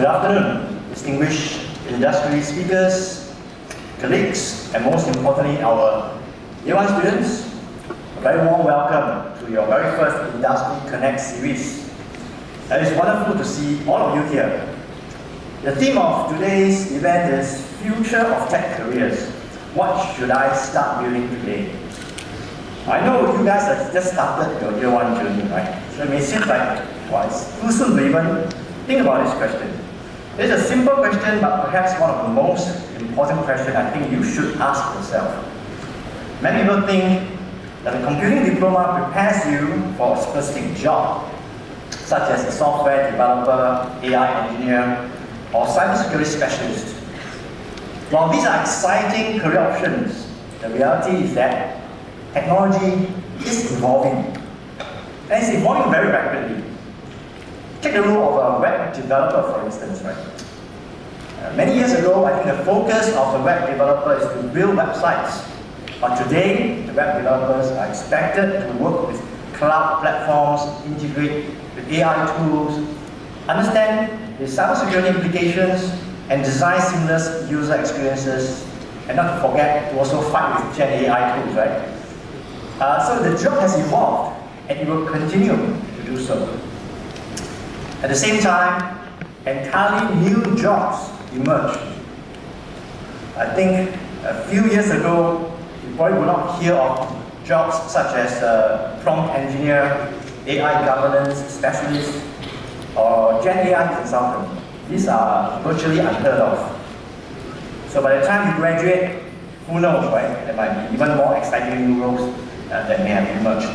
Good afternoon, distinguished industry speakers, colleagues, and most importantly, our Year 1 students. A very warm welcome to your very first Industry Connect series. It is wonderful to see all of you here. The theme of today's event is Future of Tech Careers. What should I start building today? I know you guys have just started your Year 1 journey, right? So it may seem like, well, it's too soon to even think about this question. It's a simple question, but perhaps one of the most important questions I think you should ask yourself. Many people think that a computing diploma prepares you for a specific job, such as a software developer, AI engineer, or cybersecurity specialist. While these are exciting career options, the reality is that technology is evolving, and it's evolving very rapidly. Take the role of a web developer, for instance, right? Many years ago, I think the focus of the web developer is to build websites. But today, the web developers are expected to work with cloud platforms, integrate with AI tools, understand the cybersecurity implications, and design seamless user experiences, and not to forget to also fight with Gen AI tools, right? So the job has evolved, and it will continue to do so. At the same time, entirely new jobs emerge. I think a few years ago, you probably would not hear of jobs such as prompt engineer, AI governance specialist, or Gen AI consultant. These are virtually unheard of. So by the time you graduate, who knows, right? There might be even more exciting new roles that may have emerged.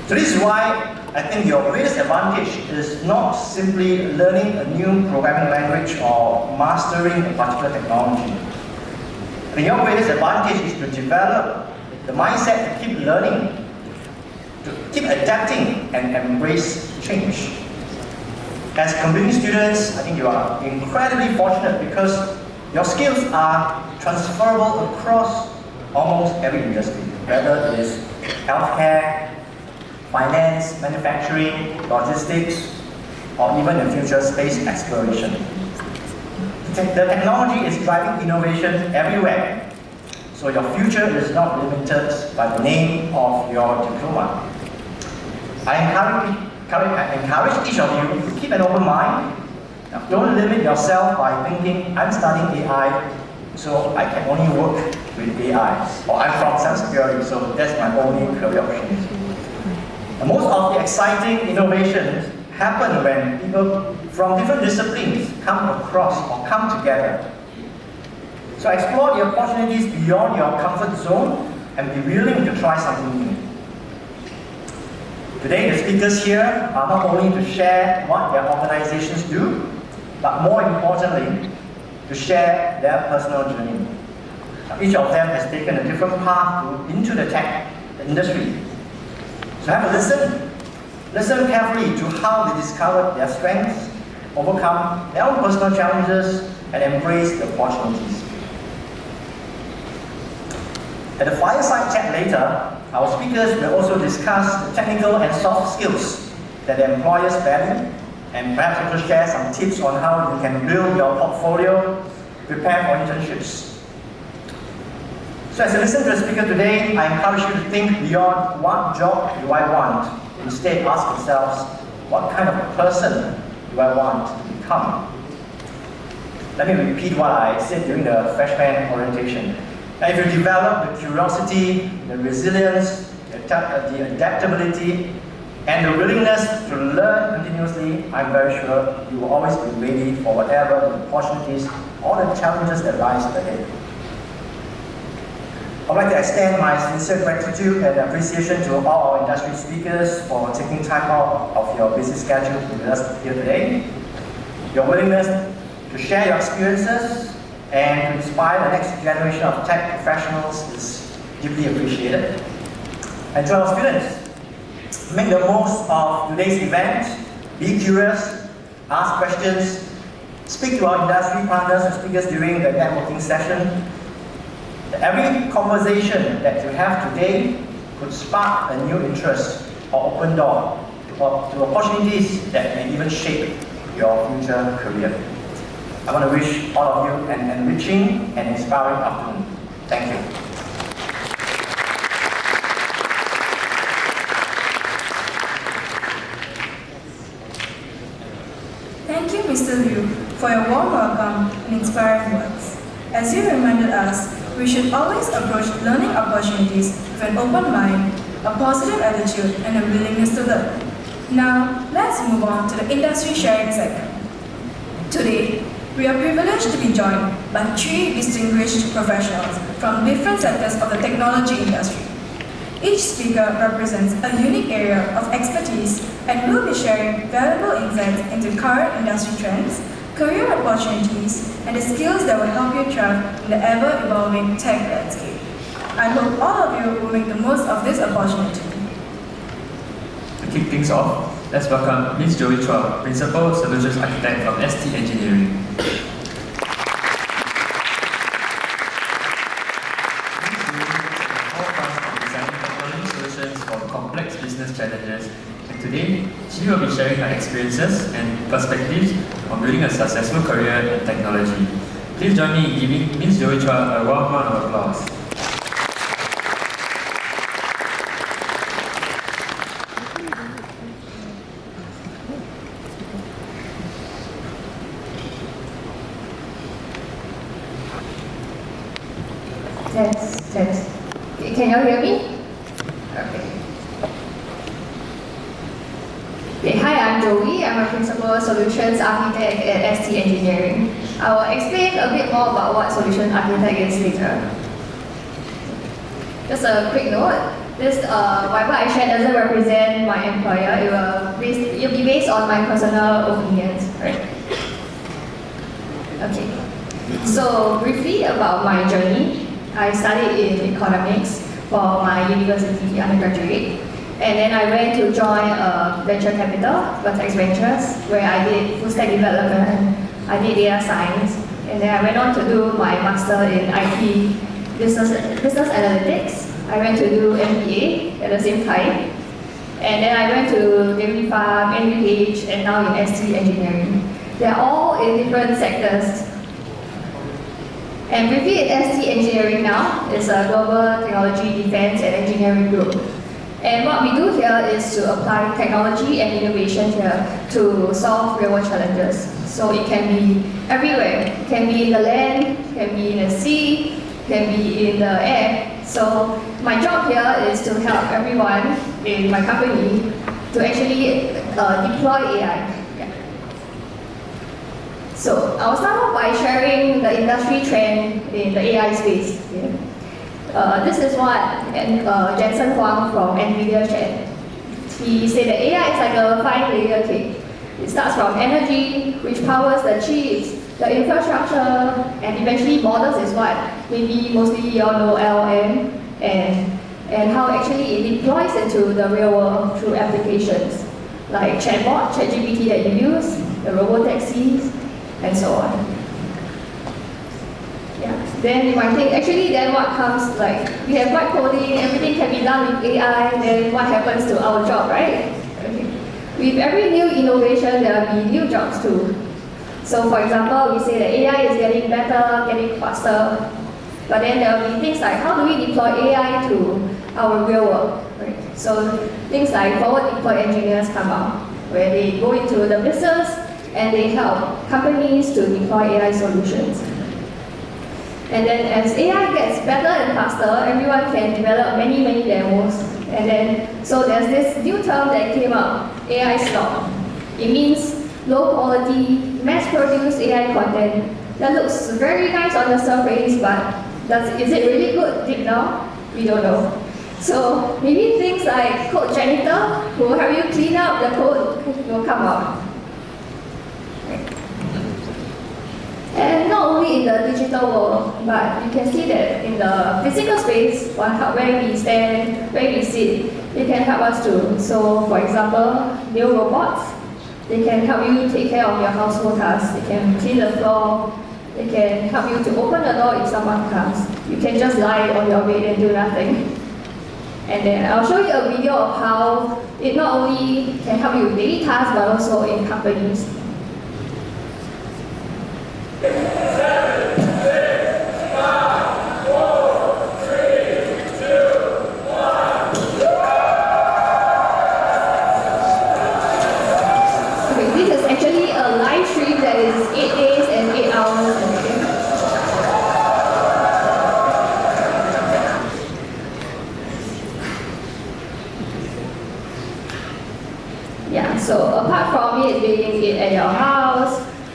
So this is why I think your greatest advantage is not simply learning a new programming language or mastering a particular technology. I think your greatest advantage is to develop the mindset to keep learning, to keep adapting and embrace change. As computing students, I think you are incredibly fortunate because your skills are transferable across almost every industry, whether it is healthcare, finance, manufacturing, logistics, or even in future space exploration. The technology is driving innovation everywhere, so your future is not limited by the name of your diploma. I encourage each of you to keep an open mind. Now, don't limit yourself by thinking, I'm studying AI, so I can only work with AI. Or I'm from cybersecurity, so that's my only career option. And most of the exciting innovations happen when people from different disciplines come across or come together. So explore the opportunities beyond your comfort zone and be willing to try something new. Today, the speakers here are not only to share what their organizations do, but more importantly, to share their personal journey. Each of them has taken a different path into the tech industry. So have a listen. Listen carefully to how they discovered their strengths, overcome their own personal challenges, and embrace the opportunities. At the fireside chat later, our speakers will also discuss the technical and soft skills that their employers value, and perhaps also share some tips on how you can build your portfolio, prepare for internships. So as you listen to the speaker today, I encourage you to think beyond what job do I want. Instead, ask yourselves, what kind of person do I want to become? Let me repeat what I said during the freshman orientation. Now, if you develop the curiosity, the resilience, the adaptability, and the willingness to learn continuously, I'm very sure you will always be ready for whatever the opportunities or the challenges that lie ahead. I'd like to extend my sincere gratitude and appreciation to all our industry speakers for taking time out of your busy schedule to be with us here today. Your willingness to share your experiences and to inspire the next generation of tech professionals is deeply appreciated. And to our students, make the most of today's event. Be curious, ask questions, speak to our industry partners and speakers during the networking session. Every conversation that you have today could spark a new interest or open door to opportunities that may even shape your future career. I want to wish all of you an enriching and inspiring afternoon. Thank you. Thank you, Mr. Liu, for your warm welcome and inspiring words. As you reminded us, we should always approach learning opportunities with an open mind, a positive attitude, and a willingness to learn. Now, let's move on to the industry sharing segment. Today, we are privileged to be joined by 3 distinguished professionals from different sectors of the technology industry. Each speaker represents a unique area of expertise and will be sharing valuable insights into current industry trends, career opportunities, and the skills that will help you thrive in the ever-evolving tech landscape. I hope all of you will make the most of this opportunity. To kick things off, let's welcome Ms. Joey Chua, Principal Solutions Architect from ST Engineering. Complex business challenges, and today she will be sharing her experiences and perspectives on building a successful career in technology. Please join me in giving Ms. Joey Chua a warm round of applause. Test. Can you hear me? Okay, hi, I'm Joey. I'm a Principal Solutions Architect at ST Engineering. I will explain a bit more about what Solution Architect is later. Just a quick note, this whatever I share doesn't represent my employer. It will be based on my personal opinions, right? Okay, so briefly about my journey. I studied in economics for my university undergraduate. And then I went to join a venture capital, Vertex Ventures, where I did full stack development, I did data science, and then I went on to do my master in IT business analytics. I went to do MBA at the same time. And then I went to Dairy Farm, NUH, and now in ST Engineering. They're all in different sectors. And briefly at ST Engineering now is a global technology, defense, and engineering group. And what we do here is to apply technology and innovation here to solve real-world challenges. So it can be everywhere. It can be in the land, it can be in the sea, it can be in the air. So my job here is to help everyone in my company to actually deploy AI. So I'll start off by sharing the industry trend in the AI space. This is what Jensen Huang from NVIDIA shared. He said that AI is like a 5-layer cake. It starts from energy, which powers the chips, the infrastructure, and eventually models is what maybe mostly you all know LLM, and how actually it deploys into the real world through applications like chatbot, ChatGPT that you use, the robotaxis, and so on. Then you might think, actually then what comes, like, we have white coding, everything can be done with AI, then what happens to our job, right? Okay. With every new innovation, there will be new jobs too. So for example, we say that AI is getting better, getting faster, but then there will be things like, how do we deploy AI to our real world, right? So things like forward deploy engineers come out, where they go into the business and they help companies to deploy AI solutions. And then as AI gets better and faster, everyone can develop many demos. And then, so there's this new term that came up, AI slop. It means low quality, mass-produced AI content that looks very nice on the surface, but is it really good deep down? We don't know. So maybe things like code janitor, who will help you clean up the code, will come out. And not only in the digital world, but you can see that in the physical space, where we stand, where we sit, it can help us too. So for example, new robots, they can help you take care of your household tasks. They can clean the floor, they can help you to open the door if someone comes. You can just lie on your bed and do nothing. And then I'll show you a video of how it not only can help you with daily tasks, but also in companies.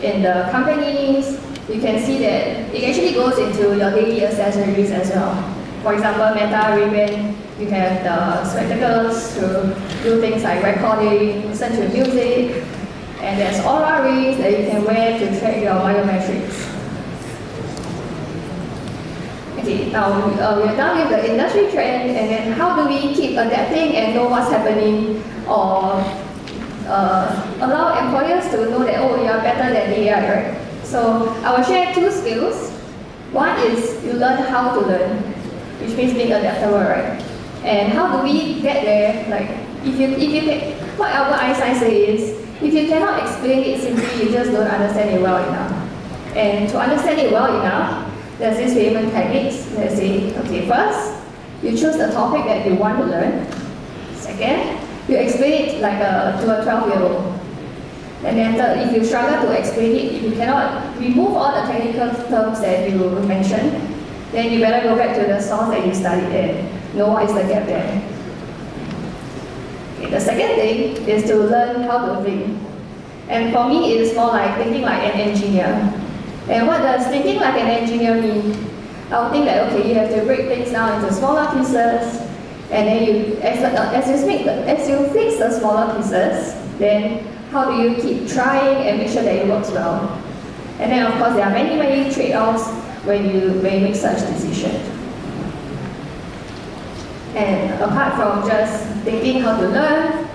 in the companies, you can see that it actually goes into your daily accessories as well. For example, Meta, Ray-Ban, you have the spectacles to do things like recording, listen to music, and there's Aura rings that you can wear to track your biometrics. Okay, now we're done with the industry trend, and then how do we keep adapting and know what's happening, or allow employers to know that, oh, you're better than AI, right? So I will share 2 skills. One is you learn how to learn, which means being adaptable, right? And how do we get there? Like, if you can, what Albert Einstein says is, if you cannot explain it simply, you just don't understand it well enough. And to understand it well enough, there's these famous techniques that say, okay, first, you choose the topic that you want to learn. Second, you explain it like to a 12-year-old. And then third, if you struggle to explain it, if you cannot remove all the technical terms that you mentioned, then you better go back to the source that you studied and know what is the gap there. Okay, the second thing is to learn how to think. And for me, it's more like thinking like an engineer. And what does thinking like an engineer mean? I would think that, okay, you have to break things down into smaller pieces, and then as you fix the smaller pieces, then how do you keep trying and make sure that it works well? And then of course there are many trade-offs when you make such decisions. And apart from just thinking how to learn,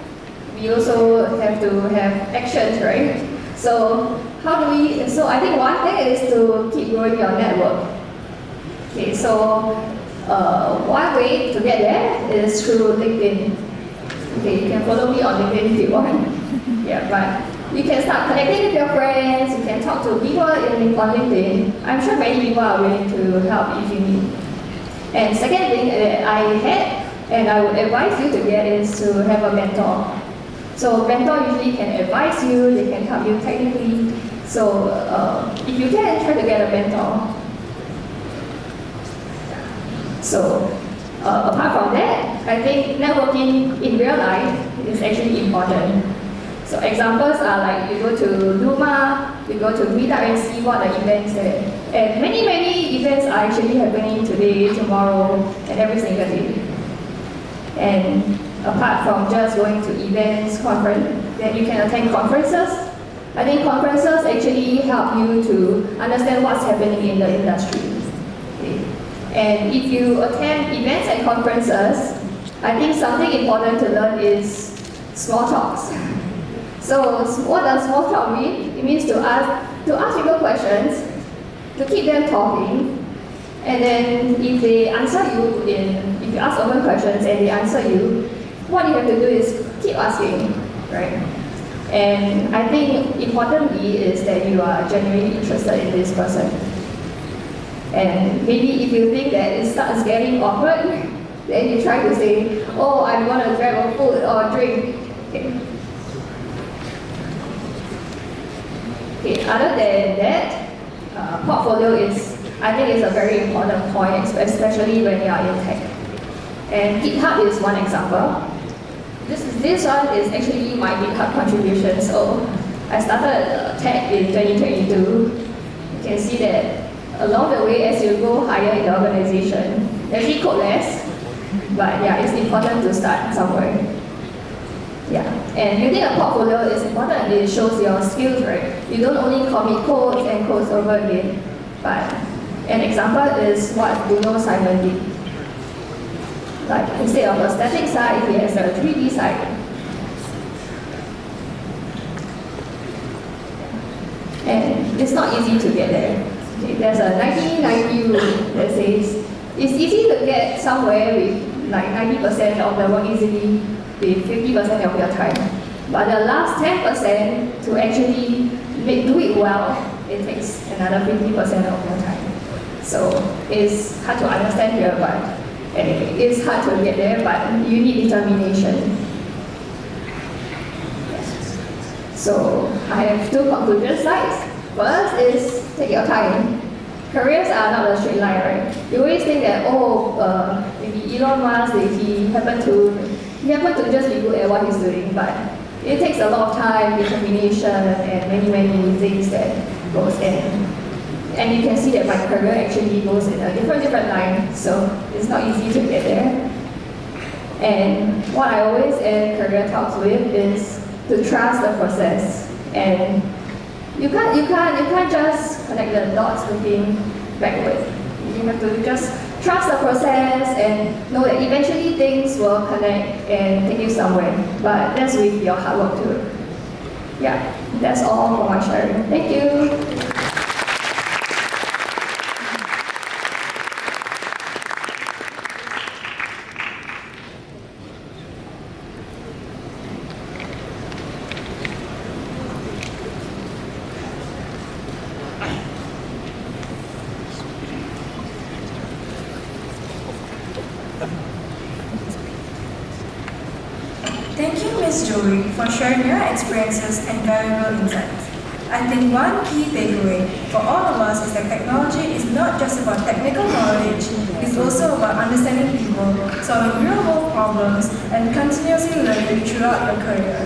we also have to have actions, right? So I think one thing is to keep growing your network. Okay, so one way to get there is through LinkedIn. Okay, you can follow me on LinkedIn if you want. Yeah, but you can start connecting with your friends, you can talk to people on LinkedIn. I'm sure many people are willing to help if you need. And second thing that I had, and I would advise you to get, is to have a mentor. So mentor usually can advise you, they can help you technically. So if you can, try to get a mentor. So apart from that, I think networking in real life is actually important. So examples are like you go to Luma, you go to Meetup and see what the events there. And many events are actually happening today, tomorrow, and every single day. And apart from just going to events, then you can attend conferences. I think conferences actually help you to understand what's happening in the industry. Okay. And if you attend events and conferences, I think something important to learn is small talks. So what does small talk mean? It means to ask people questions, to keep them talking, and then if they answer you if you ask open questions and they answer you, what you have to do is keep asking, right? And I think importantly is that you are genuinely interested in this person. And maybe if you think that it starts getting awkward, then you try to say, oh, I'm going to grab a food or a drink. Okay, other than that, portfolio I think is a very important point, especially when you are in tech. And GitHub is one example. This one is actually my GitHub contribution. So I started tech in 2022. You can see that along the way, as you go higher in the organization, you actually code less, but yeah, it's important to start somewhere. Yeah, and using a portfolio is important. It shows your skills, right? You don't only commit codes and codes over again, but an example is what Bruno Simon did. Like instead of a static site, he has a 3D site. And it's not easy to get there. Okay, there's a 1990 rule that says it's easy to get somewhere with like 90% of the work easily with 50% of your time. But the last 10% to actually do it well, it takes another 50% of your time. So it's hard to understand here, but anyway, it's hard to get there, but you need determination. So I have 2 conclusion slides. First is take your time. Careers are not a straight line, right? You always think that, maybe Elon Musk, he happened to just be good at what he's doing, but it takes a lot of time, determination, and many things that goes in. And you can see that my career actually goes in a different line, so it's not easy to get there. And what I always end career talks with is to trust the process. And you can't just connect the dots looking backward. You have to just trust the process and know that eventually things will connect and take you somewhere. But that's with your hard work too. Yeah, that's all for my sharing. Thank you. Thank you, Ms. Joey, for sharing your experiences and valuable insights. I think one key takeaway for all of us is that technology is not just about technical knowledge, it's also about understanding people, solving real-world problems, and continuously learning throughout your career.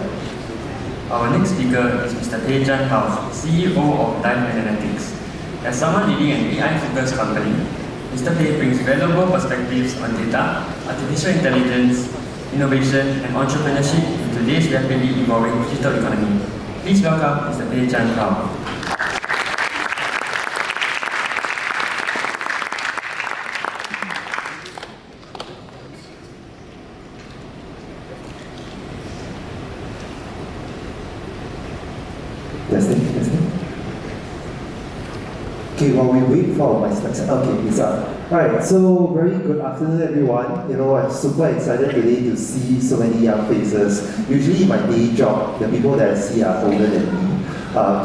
Our next speaker is Mr. Pei Zhan Hao, CEO of Dive Analytics. As someone leading an AI-focused company, Mr. Pei brings valuable perspectives on data, artificial intelligence, innovation, and entrepreneurship in today's rapidly evolving digital economy. Please welcome Mr. Pei Zhan Hao. Testing. Okay, while we wait for my slides. Okay, it's up. Alright, so very good afternoon everyone. I'm super excited today to see so many young faces. Usually my day job, the people that I see are older than me.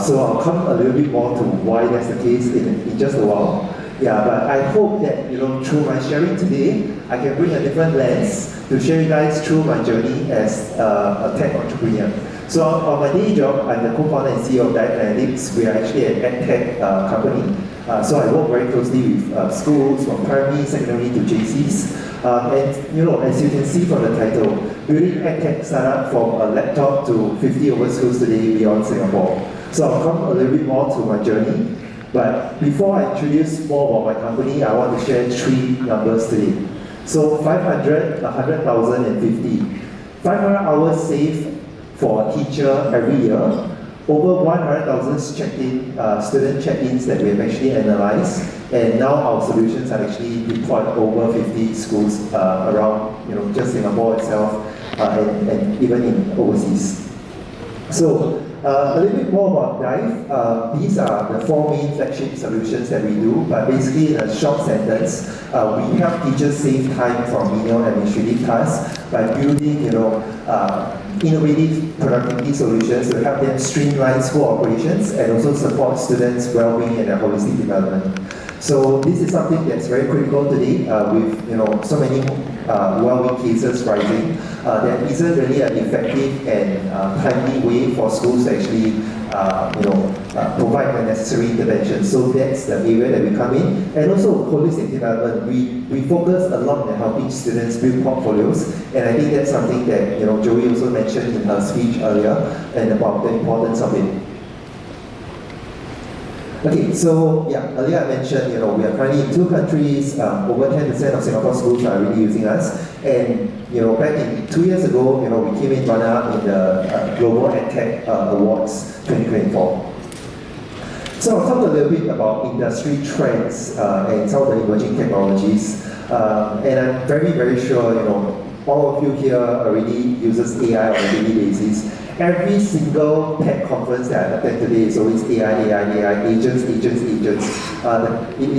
So I'll come a little bit more to why that's the case in just a while. Yeah, but I hope that through my sharing today, I can bring a different lens to share you guys through my journey as a tech entrepreneur. So on my day job, I'm the co-founder and CEO of Dive Analytics. We are actually an edtech company. So I work very closely with schools from primary, secondary to JCs. And as you can see from the title, building edtech startup from a laptop to 50 over schools today beyond Singapore. So I'll come a little bit more to my journey. But before I introduce more about my company, I want to share 3 numbers today. So 500, 100,000 and 50. 500 hours saved for a teacher every year. Over 100,000 student check-ins that we have actually analyzed, and now our solutions are actually deployed over 50 schools around, just Singapore itself, and even in overseas. So a little bit more about Dive. These are the 4 main flagship solutions that we do, but basically in a short sentence, we help teachers save time from menial administrative tasks by building, innovative productivity solutions to help them streamline school operations and also support students' well-being and their holistic development. So this is something that's very critical today with so many well-being cases rising. There isn't really an effective and timely way for schools to actually provide the necessary intervention. So that's the area that we come in. And also holistic development. We focus a lot on helping students build portfolios, and I think that's something that Joey also mentioned in her speech earlier, and about the importance of it. Okay, so earlier I mentioned we are currently in 2 countries. Over 10% of Singapore schools are already using us, and back in 2 years ago, we came in runner-up in the Global EdTech Awards 2024. So I'll talk a little bit about industry trends and some of the emerging technologies, and I'm very, very sure all of you here already uses AI on a daily basis. Every single tech conference that I attend today is always AI, agents. It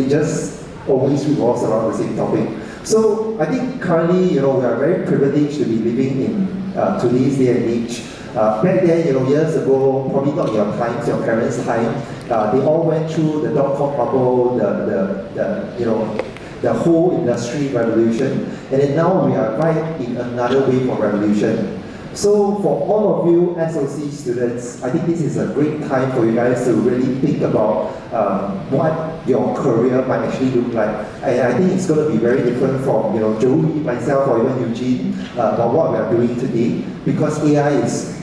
just always revolves around the same topic. So I think currently, we are very privileged to be living in today's day and age. Back then, years ago, probably not your times, your parents' time, they all went through the dot-com bubble, the whole industry revolution, and then now we are right in another wave of revolution. So for all of you SoC students, I think this is a great time for you guys to really think about what your career might actually look like. And I think it's going to be very different from Joey, myself, or even Eugene, about what we are doing today, because AI is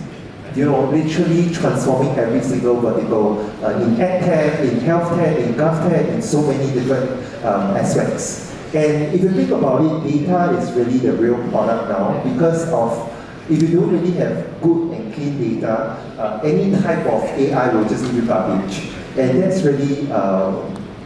literally transforming every single vertical in EdTech, in HealthTech, in GovTech, in so many different aspects. And if you think about it, data is really the real product now because of, if you don't really have good and clean data, any type of AI will just give you garbage. And that's really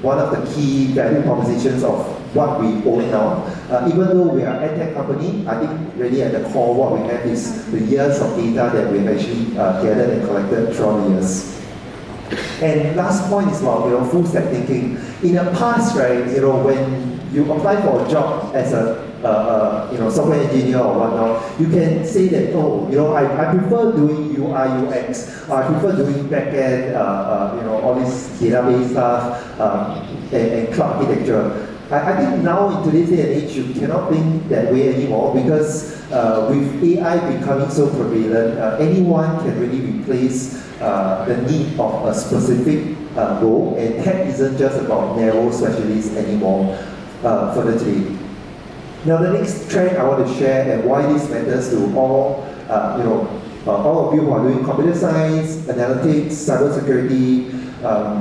one of the key value propositions of what we own now. Even though we are an EdTech company, I think really at the core what we have is the years of data that we've actually gathered and collected throughout the years. And last point is about full stack thinking. In the past, right, when you apply for a job as a software engineer or whatnot, you can say that, I prefer doing UI, UX, I prefer doing backend, all this database stuff, and cloud architecture. I think now in today's day and age, you cannot think that way anymore because with AI becoming so prevalent, anyone can really replace the need of a specific role, and tech isn't just about narrow specialists anymore further today. Now the next trend I want to share and why this matters to all of you who are doing computer science, analytics, cybersecurity,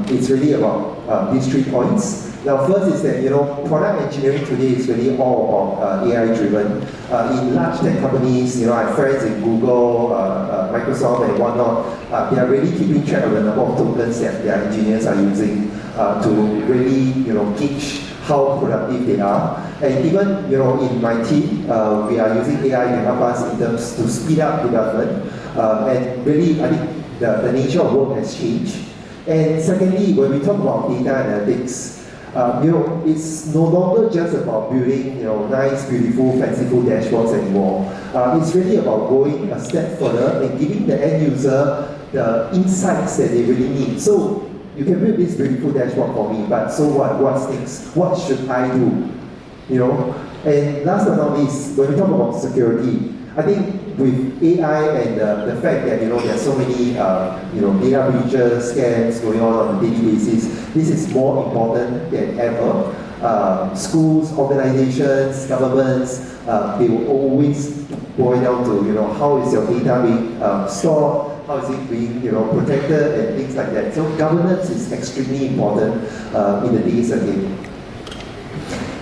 it's really about these 3 points. Now first is that product engineering today is really all about AI driven. In large tech companies, I have friends in Google, Microsoft and whatnot, they are really keeping track of the number of tokens that their engineers are using to really gauge how productive they are. And even in my team, we are using AI to help us in terms to speed up development. And really, I think the nature of work has changed. And secondly, when we talk about data analytics, it's no longer just about building nice, beautiful, fanciful dashboards anymore. It's really about going a step further and giving the end user the insights that they really need. So you can build this beautiful dashboard for me, but so what? What's next? What should I do? And last but not least, when we talk about security, I think with AI and the fact that there are so many data breaches, scams going on a daily basis, this is more important than ever. Schools, organizations, governments, they will always boil down to how is your data being stored, how is it being protected and things like that. So governance is extremely important in the days ahead.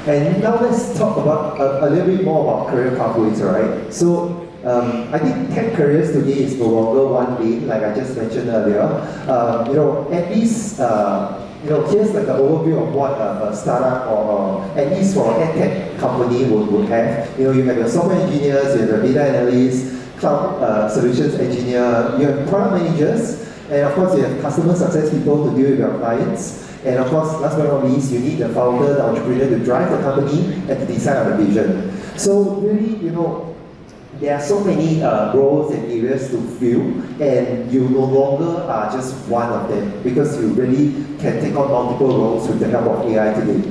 And now let's talk about a little bit more about career pathways, alright? So I think tech careers today is no longer one lane, like I just mentioned earlier. At least here's like an overview of what a startup or at least for an EdTech company would have. You have your software engineers, you have your data analysts, cloud solutions engineer, you have product managers, and of course you have customer success people to deal with your clients. And of course, last but not least, you need the founder, the entrepreneur to drive the company and to decide on the vision. So really, there are so many roles and areas to fill, and you no longer are just one of them because you really can take on multiple roles with the help of AI today.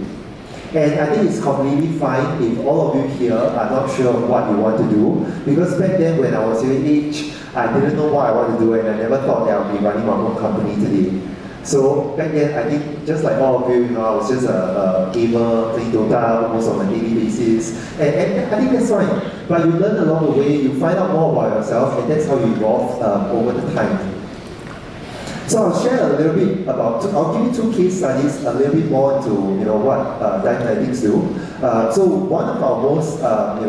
And I think it's completely fine if all of you here are not sure of what you want to do, because back then when I was your age, I didn't know what I want to do, and I never thought that I would be running my own company today. So back then, I think just like all of you, I was just a gamer, playing Dota almost on a daily basis, and I think that's fine. But you learn along the way, you find out more about yourself, and that's how you evolve over the time. So I'll share a little bit about, I'll give you 2 case studies, a little bit more into what data analytics do. So one of our most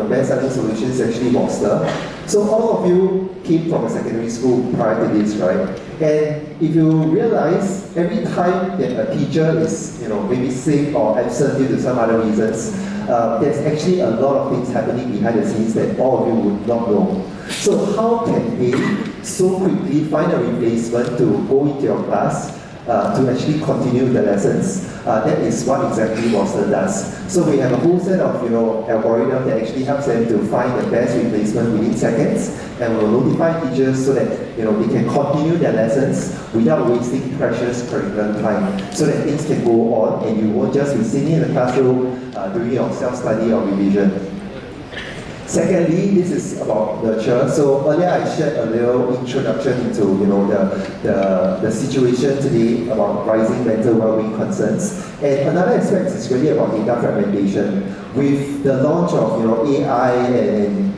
best-selling solutions is actually Monster. So all of you came from a secondary school prior to this, right? And if you realize, every time that a teacher is maybe sick or absent due to some other reasons, there's actually a lot of things happening behind the scenes that all of you would not know. So how can they so quickly find a replacement to go into your class to actually continue the lessons? That is what exactly Monster does. So we have a whole set of algorithm that actually helps them to find the best replacement within seconds, and will notify teachers so that they can continue their lessons without wasting precious curriculum time, so that things can go on and you won't just be sitting in the classroom doing your self-study or revision. Secondly, this is about nurture. So earlier I shared a little introduction into the situation today about rising mental well-being concerns. And another aspect is really about data fragmentation. With the launch of AI and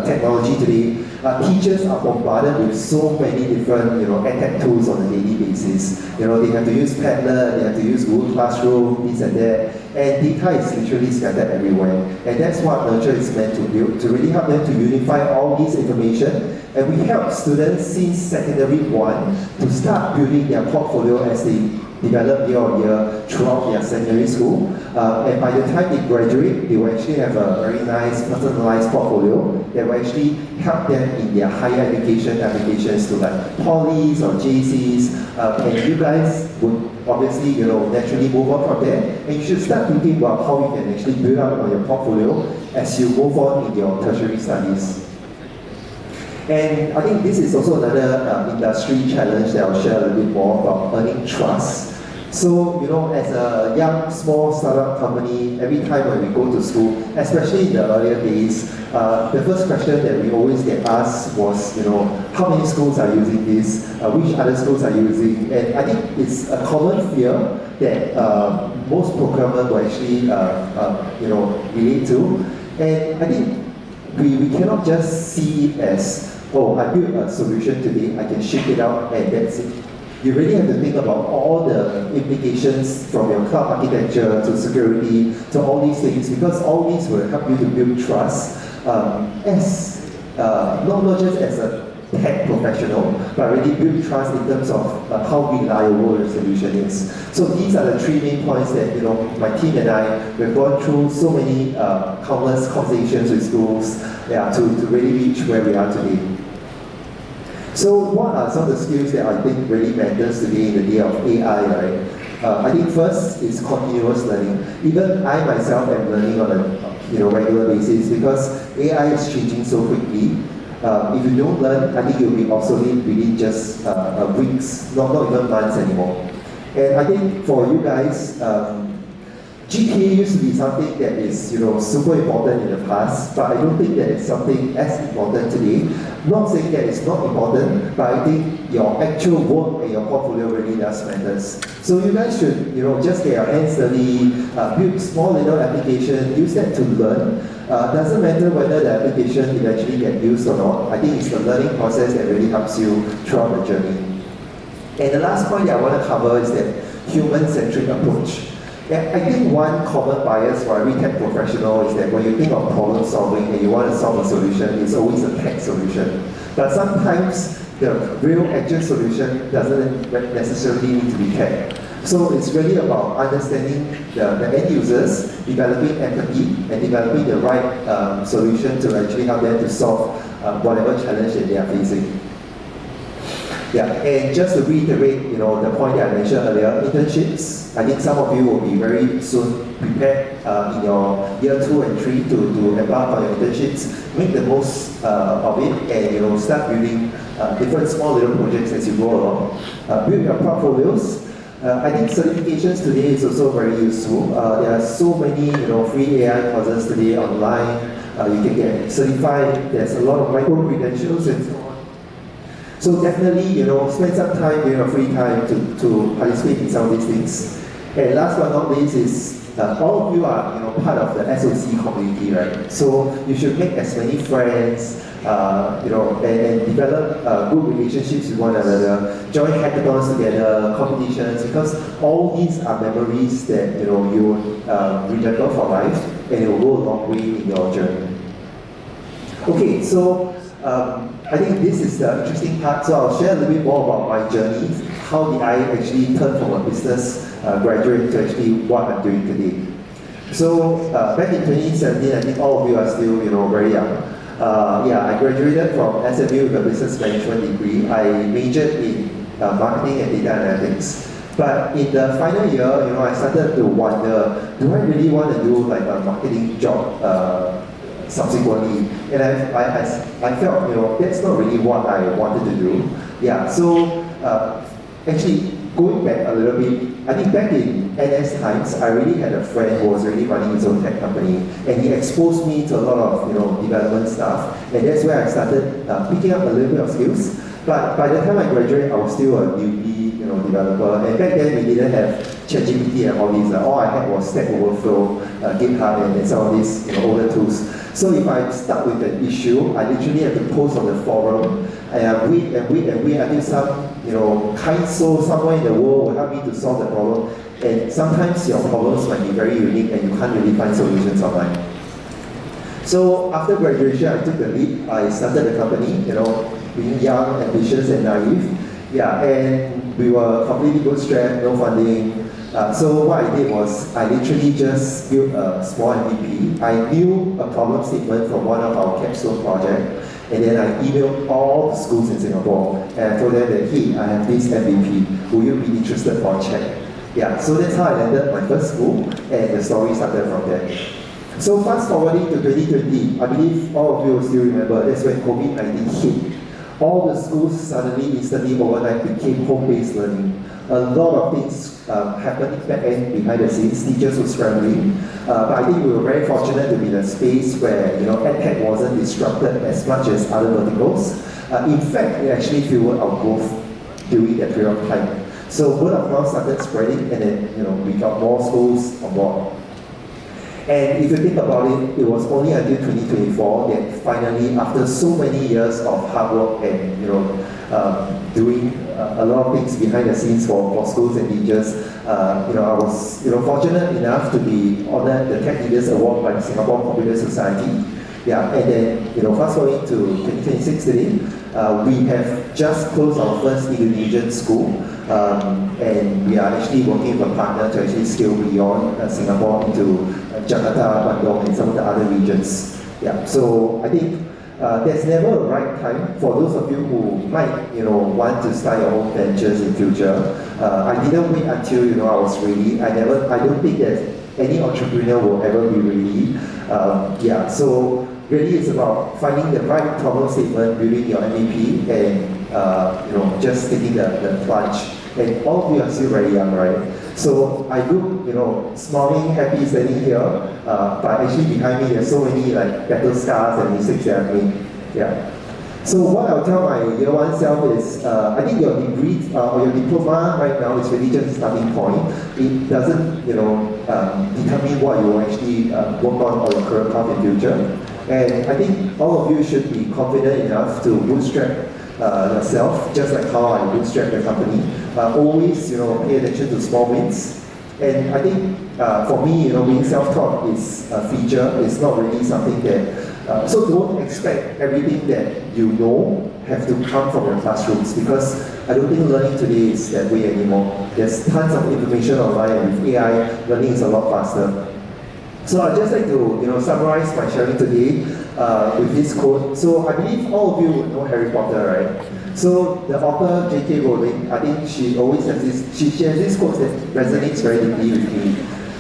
technology today, teachers are bombarded with so many different, edtech tools on a daily basis. They have to use Padlet, they have to use Google Classroom, this and that, and data is literally scattered everywhere. And that's what Nurture is meant to build, to really help them to unify all this information. And we help students since secondary 1 to start building their portfolio as they develop year on year throughout their secondary school. And by the time they graduate, they will actually have a very nice personalized portfolio that will actually help them in their higher education applications to like polys or JCs. And you guys would obviously, naturally move on from there. And you should start thinking about how you can actually build up on your portfolio as you move on in your tertiary studies. And I think this is also another industry challenge that I'll share a little bit more about earning trust. So, as a young, small startup company, every time when we go to school, especially in the earlier days, the first question that we always get asked was, how many schools are using this? Which other schools are using? And I think it's a common fear that most procurement will actually, relate to. And I think we cannot just see it as, oh, I built a solution today, I can ship it out, and that's it. You really have to think about all the implications from your cloud architecture to security to all these things, because all these will help you to build trust as not just as a tech professional, but really build trust in terms of how reliable your solution is. So these are the 3 main points that my team and I we've gone through so many countless conversations with schools, to really reach where we are today. So what are some of the skills that I think really matters today in the day of AI, right? I think first is continuous learning. Even I myself am learning on a regular basis because AI is changing so quickly. If you don't learn, I think you'll be obsolete within just weeks, not even months anymore. And I think for you guys, GPA used to be something that is super important in the past, but I don't think that it's something as important today. Not saying that it's not important, but I think your actual work and your portfolio really does matters. So you guys should just get your hands dirty, build small little application, use that to learn. Doesn't matter whether the application eventually gets used or not. I think it's the learning process that really helps you throughout the journey. And the last point that I want to cover is that human-centric approach. I think one common bias for every tech professional is that when you think of problem solving and you want to solve a solution, it's always a tech solution. But sometimes the real actual solution doesn't necessarily need to be tech. So it's really about understanding the end users, developing empathy, and developing the right solution to actually help them to solve whatever challenge that they are facing. Yeah, and just to reiterate, the point that I mentioned earlier, internships. I think some of you will be very soon prepared in your year 2 and 3 to embark on your internships. Make the most of it, and start building different small little projects as you go along. Build your portfolios. I think certifications today is also very useful. There are so many free AI courses today online. You can get certified. There's a lot of micro credentials and so on. So definitely, spend some time during your free time to participate in some of these things. And last but not least is all of you are part of the SoC community, right? So you should make as many friends, and develop good relationships with one another. Join hackathons together, competitions, because all these are memories that you remember for life, and it will go a long way in your journey. Okay, so I think this is the interesting part. So I'll share a little bit more about my journey. How did I actually turn from a business graduate to actually what I'm doing today? So back in 2017, I think all of you are still very young. I graduated from SMU with a business management degree. I majored in marketing and data analytics. But in the final year, I started to wonder, do I really want to do like a marketing job subsequently? And I felt, that's not really what I wanted to do. Yeah, so actually, going back a little bit, I think back in NS times, I really had a friend who was really running his own tech company, and he exposed me to a lot of development stuff, and that's where I started picking up a little bit of skills. But by the time I graduated, I was still a newbie, developer. And back then we didn't have ChatGPT and all these. All I had was Stack Overflow, GitHub, and some of these older tools. So if I'm stuck with an issue, I literally have to post on the forum, and I wait until some kind soul somewhere in the world will help me to solve the problem. And sometimes your problems might be very unique and you can't really find solutions online. So after graduation, I took the leap. I started the company, being young, ambitious, and naive. Yeah, and we were completely bootstrapped, no funding. So what I did was I literally just built a small MVP. I knew a problem statement from one of our capstone projects, and then I emailed all the schools in Singapore, and I told them that, hey, I have this MVP. Will you be interested for a chat? Yeah, so that's how I landed my first school, and the story started from there. So fast forwarding to 2020, I believe all of you will still remember, that's when COVID-19 hit. All the schools suddenly, instantly, overnight became home-based learning. A lot of things happened back end behind the scenes. Teachers were scrambling, but I think we were very fortunate to be in a space where EdTech wasn't disrupted as much as other verticals. In fact, it actually fueled our growth during that period of time. So word of mouth started spreading, and then we got more schools on board. And if you think about it, it was only until 2024 that finally, after so many years of hard work and doing a lot of things behind the scenes for schools and teachers, I was fortunate enough to be honored the Tech Leaders Award by the Singapore Computer Society. Yeah, and then fast forward to 2026 today, we have just closed our first Indonesian school, and we are actually working with a partner to actually scale beyond Singapore into Jakarta, Bandung, and some of the other regions. Yeah, so I think there's never a right time for those of you who might want to start your own ventures in future. I didn't wait until I was ready. I don't think that any entrepreneur will ever be ready. So really it's about finding the right problem statement, building your MVP, and just taking the plunge. And all of you are still very young, right? So I look, smiling, happy, standing here, but actually behind me there's so many battle scars and mistakes that I've made. Yeah. So what I'll tell my year one self is, I think your degree or your diploma right now is really just a starting point. It doesn't, determine what you will actually work on your career path in future. And I think all of you should be confident enough to bootstrap yourself, just like how I bootstrap the company. Always, pay attention to small wins. And I think for me, being self-taught is a feature. It's not really something that. So don't expect everything that you know have to come from your classrooms, because I don't think learning today is that way anymore. There's tons of information online, and with AI, learning is a lot faster. So I'd just like to summarize my sharing today with this quote. So I believe all of you would know Harry Potter, right? So the author J.K. Rowling, I think she always has this, she has this quote that resonates very deeply with me.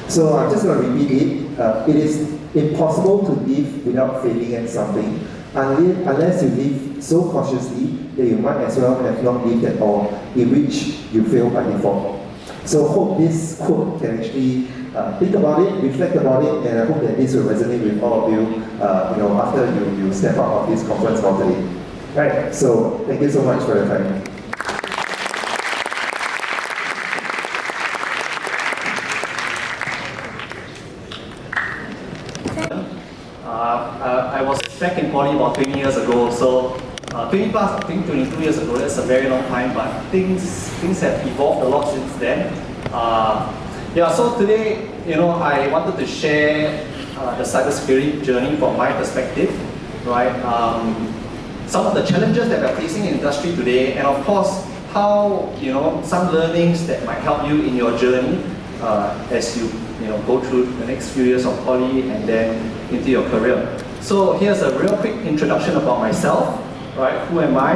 So I'm just going to repeat it. It is impossible to live without failing at something, unless you live so cautiously that you might as well have not lived at all, in which you fail by default. So hope this quote can actually think about it, reflect about it, and I hope that this will resonate with all of you, after you step out of this conference call today. Right, so thank you so much for your time. I was back in Poly about 20 years ago, so 22 years ago, that's a very long time, but things have evolved a lot since then. So today, I wanted to share the cybersecurity journey from my perspective, right? Some of the challenges that we're facing in industry today, and of course, how, some learnings that might help you in your journey as you go through the next few years of Poly and then into your career. So here's a real quick introduction about myself, right? Who am I?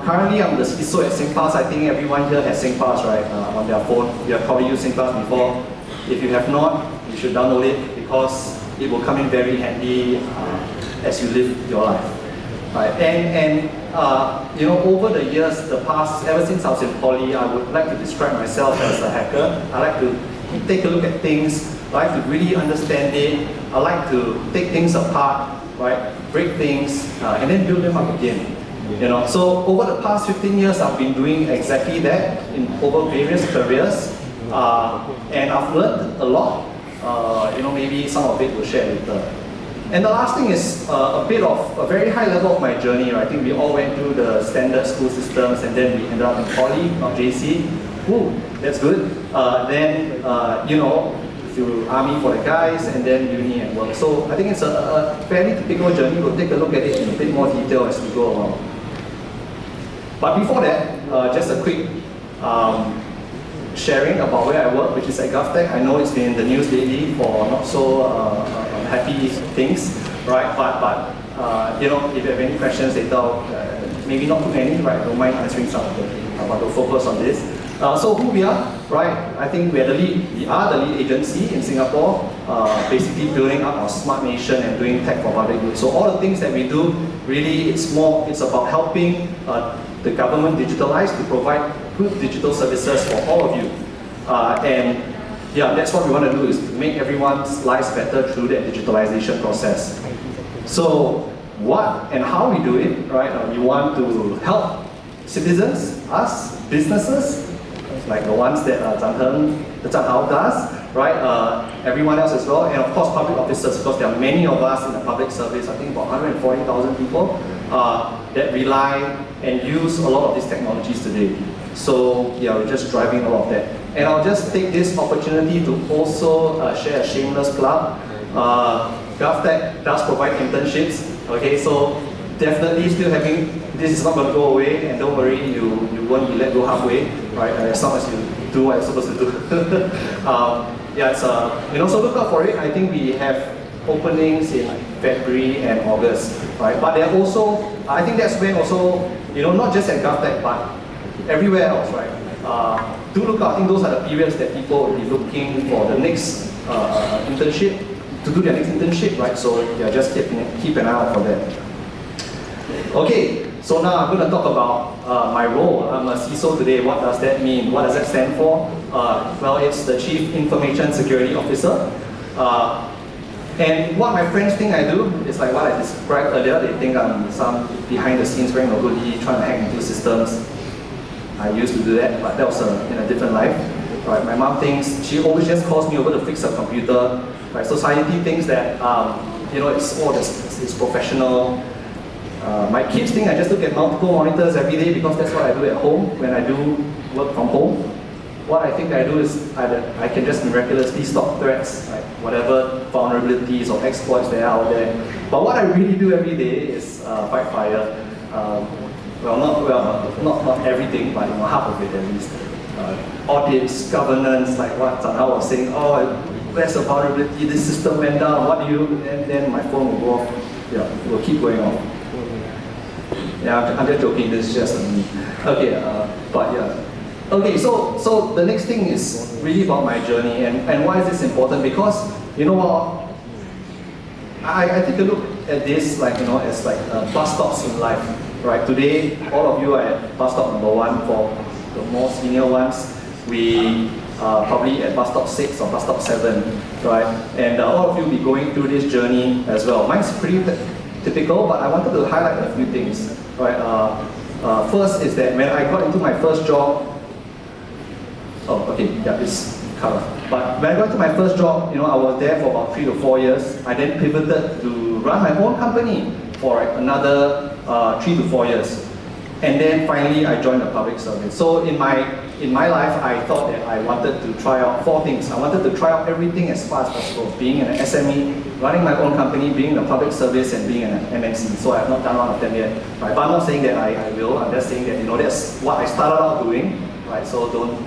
Currently, I'm the CISO at SingPass. I think everyone here has SingPass, right, on their phone. You have probably used SingPass before. If you have not, you should download it, because it will come in very handy as you live your life. Right? And over the years, the past, ever since I was in Poly, I would like to describe myself as a hacker. I like to take a look at things. I like to really understand it. I like to take things apart, right? Break things, and then build them up again. So over the past 15 years, I've been doing exactly that in over various careers, and I've learned a lot. Maybe some of it we'll share later. And the last thing is a bit of a very high level of my journey. Right? I think we all went through the standard school systems, and then we ended up in poly, not JC. Ooh, that's good. Then to army for the guys, and then uni and work. So I think it's a fairly typical journey. We'll take a look at it in a bit more detail as we go along. But before that, just a quick sharing about where I work, which is at GovTech. I know it's been in the news lately for not so happy things, right? But if you have any questions later, maybe not too many, right? Don't mind answering some of them, but we'll focus on this. So who we are, right? I think we are the lead agency in Singapore, basically building up our smart nation and doing tech for public good. So all the things that we do, really, it's about helping the government digitalize to provide good digital services for all of you. And yeah, that's what we want to do, is to make everyone's lives better through that digitalization process. So what and how we do it, right? We want to help citizens, us, businesses, like the ones that Zhang Hao does, right? Everyone else as well, and of course public officers, because there are many of us in the public service. I think about 140,000 people that rely and use a lot of these technologies today. So yeah, we're just driving a lot of that. And I'll just take this opportunity to also share a shameless plug. GovTech does provide internships. Okay, so definitely still having, this is not going to go away, and don't worry, you won't be let go halfway, right? As long as you do what you're supposed to do. So look out for it. I think we have openings in February and August, right? But there are also, I think that's when also, not just at GovTech, but everywhere else, right? Do look out. I think those are the periods that people will be looking for the next internship, to do their next internship, right? So yeah, just keep an eye out for that. Okay, so now I'm going to talk about my role. I'm a CISO today. What does that mean? What does that stand for? Well, it's the Chief Information Security Officer. And what my friends think I do is like what I described earlier. They think I'm some behind the scenes wearing a hoodie trying to hack into systems. I used to do that, but that was in a different life. Right? My mom thinks, she always just calls me over to fix her computer. Right? Society thinks that it's professional. My kids think I just look at multiple monitors every day because that's what I do at home when I do work from home. What I think I do is I can just miraculously stop threats, right? Whatever vulnerabilities or exploits that are out there. But what I really do every day is fight fire. Not everything, but half of it at least. Audits, governance, like what Zhang Hao was saying. Oh, there's a vulnerability. This system went down. What do you? And then my phone will go off. Yeah, it will keep going off. Yeah, I'm just joking. This is just me. Okay, but yeah. Okay, so the next thing is really about my journey, and why is this important? Because you know what, I take a look at this like as like bus stops in life, right? Today, all of you are at bus stop number 1. For the more senior ones, we probably at bus stop 6 or bus stop 7, right? And all of you will be going through this journey as well. Mine's pretty typical, but I wanted to highlight a few things, right? First is that when I got into my first job. Oh, okay, yeah, it's cut off. But when I got to my first job, I was there for about 3 to 4 years. I then pivoted to run my own company for like another 3 to 4 years. And then finally, I joined the public service. So in my life, I thought that I wanted to try out 4 things. I wanted to try out everything as far as possible. Being an SME, running my own company, being in the public service, and being an MNC. So I have not done one of them yet. Right? But I'm not saying that I will. I'm just saying that that's what I started out doing. Right? So don't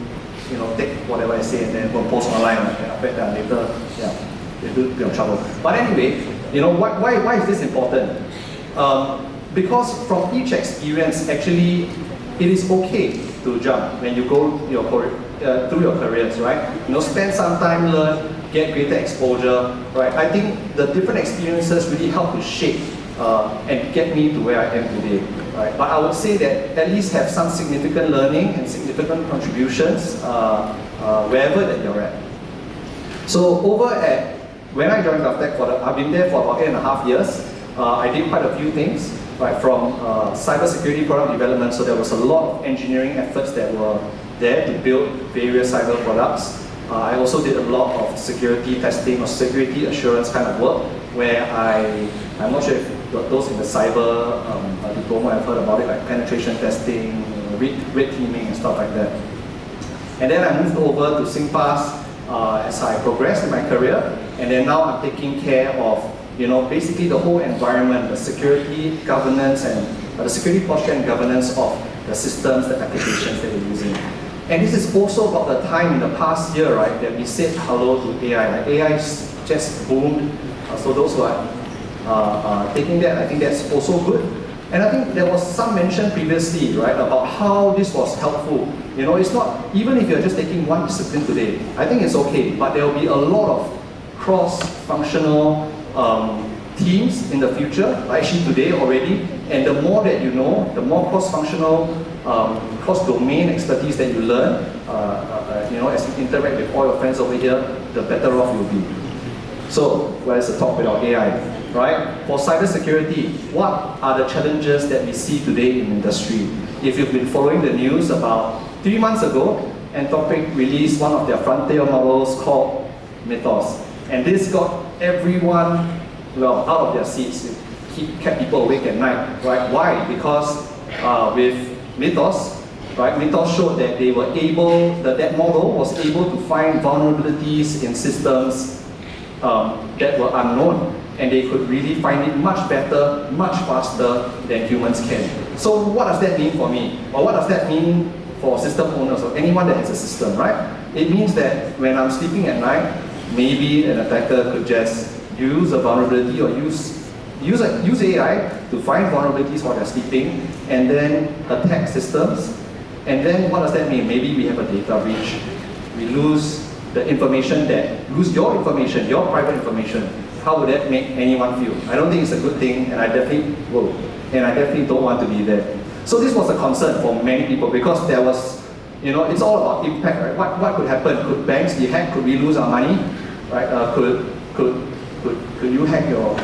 take whatever I say and then go post online. I bet that later, yeah, it will be in trouble. But anyway, why is this important? Because from each experience, actually, it is okay to jump when you go through your careers, right? Spend some time, learn, get greater exposure, right? I think the different experiences really help to shape and get me to where I am today. Right? But I would say that at least have some significant learning and significant contributions wherever that you're at. So when I joined GovTech, I've been there for about 8.5 years. I did quite a few things. right, from cybersecurity product development. So there was a lot of engineering efforts that were there to build various cyber products. I also did a lot of security testing or security assurance kind of work, where I'm not sure if those in the cyber diploma have heard about it, like penetration testing, red teaming and stuff like that. And then I moved over to SingPass as I progressed in my career, and then now I'm taking care of, basically the whole environment, the security, governance, and the security posture and governance of the systems, the applications that we're using. And this is also about the time in the past year, right, that we said hello to AI. Like AI just boomed. So those who are taking that, I think that's also good. And I think there was some mention previously, right, about how this was helpful. It's not, even if you're just taking one discipline today, I think it's okay, but there will be a lot of cross-functional teams in the future, actually today already, and the more that you know, the more cross-functional, cross-domain expertise that you learn, as you interact with all your friends over here, the better off you'll be. So, where's the talk about AI, right? For cybersecurity, what are the challenges that we see today in industry? If you've been following the news, about 3 months ago, Anthropic released one of their frontier models called Mythos. And this got everyone, out of their seats. It kept people awake at night, right? Why? Because with Mythos, right, Mythos showed that they were able, that model was able to find vulnerabilities in systems that were unknown, and they could really find it much better, much faster than humans can. So what does that mean for me? Or what does that mean for system owners or anyone that has a system, right? It means that when I'm sleeping at night, maybe an attacker could just use a vulnerability or use AI to find vulnerabilities while they're sleeping and then attack systems. And then what does that mean? Maybe we have a data breach. We lose the information lose your information, your private information. How would that make anyone feel? I don't think it's a good thing, and I definitely don't want to be there. So this was a concern for many people because there was, it's all about impact, right? What could happen? Could banks be hacked? Could we lose our money? Right? Could you hack your?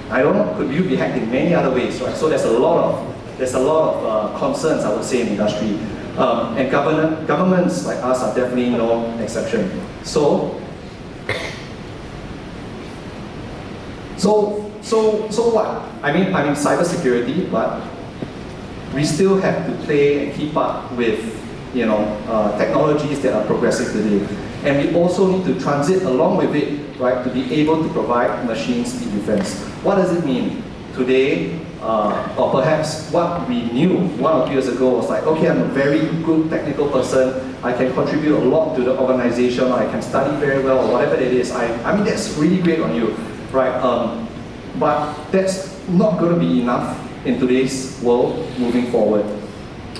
I don't know. Could you be hacked in many other ways, right? So there's a lot of concerns, I would say, in industry, and governments like us are definitely no exception. So what? I mean cybersecurity, but we still have to play and keep up with technologies that are progressive today, and we also need to transit along with it, right, to be able to provide machine speed defense. What does it mean today? Or perhaps what we knew 1 or 2 years ago was like, okay, I'm a very good technical person, I can contribute a lot to the organization, or I can study very well, or whatever it is. I mean, that's really great on you, right? But that's not going to be enough in today's world moving forward,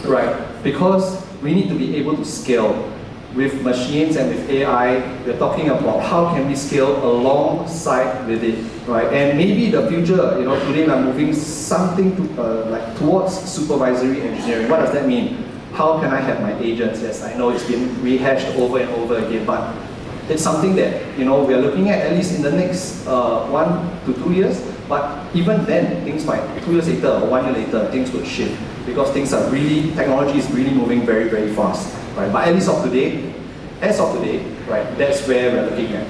right? Because we need to be able to scale. With machines and with AI, we're talking about how can we scale alongside with it, right? And maybe the future, today we're moving something to towards supervisory engineering. What does that mean? How can I have my agents? Yes, I know it's been rehashed over and over again, but it's something that we are looking at least in the next 1 to 2 years. But even then, things might 2 years later or 1 year later, things would shift because technology is really moving very, very fast. Right, but at least as of today, right, that's where we're looking at.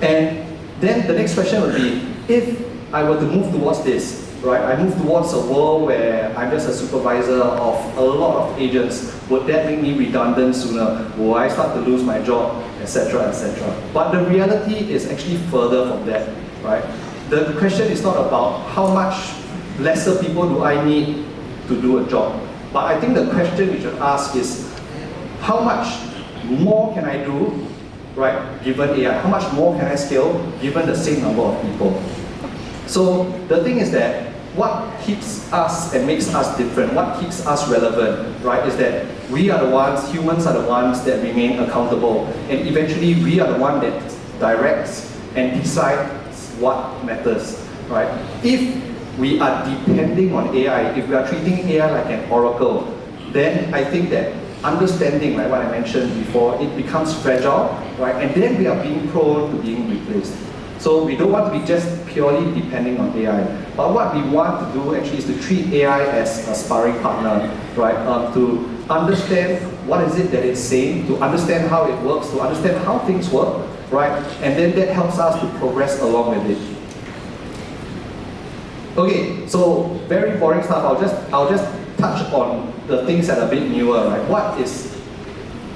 And then the next question would be, if I were to move towards this, right, I move towards a world where I'm just a supervisor of a lot of agents, would that make me redundant sooner? Will I start to lose my job, etc., etc.? But the reality is actually further from that, right? The question is not about how much lesser people do I need to do a job. But I think the question we should ask is, how much more can I do, right, given AI? How much more can I scale given the same number of people? So the thing is that what keeps us and makes us different, what keeps us relevant, right, is that we are the ones, humans are the ones that remain accountable, and eventually we are the one that directs and decides what matters, right? If we are depending on AI, if we are treating AI like an oracle, then I think that understanding, like what I mentioned before, it becomes fragile, right? And then we are being prone to being replaced. So we don't want to be just purely depending on AI. But what we want to do actually is to treat AI as a sparring partner, right? To understand what is it that it's saying, to understand how it works, to understand how things work, right? And then that helps us to progress along with it. Okay, so very boring stuff. I'll just touch on the things that are a bit newer, right? What is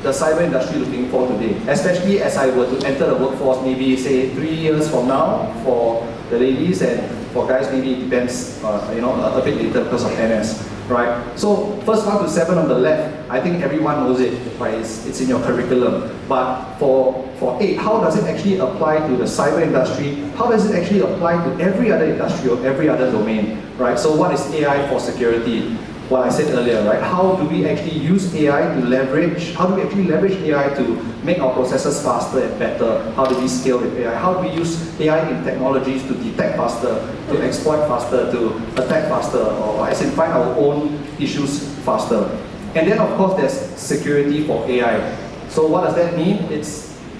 the cyber industry looking for today? Especially as I were to enter the workforce, maybe say 3 years from now for the ladies, and for guys maybe it depends, a bit later because of NS, right? So first 1 to 7 on the left, I think everyone knows it, right? It's in your curriculum. But for 8, how does it actually apply to the cyber industry? How does it actually apply to every other industry or every other domain, right? So what is AI for security? What I said earlier, right? How do we actually use AI to leverage, how do we actually leverage AI to make our processes faster and better? How do we scale with AI? How do we use AI in technologies to detect faster, to exploit faster, to attack faster, or as in find our own issues faster? And then of course there's security for AI. So what does that mean?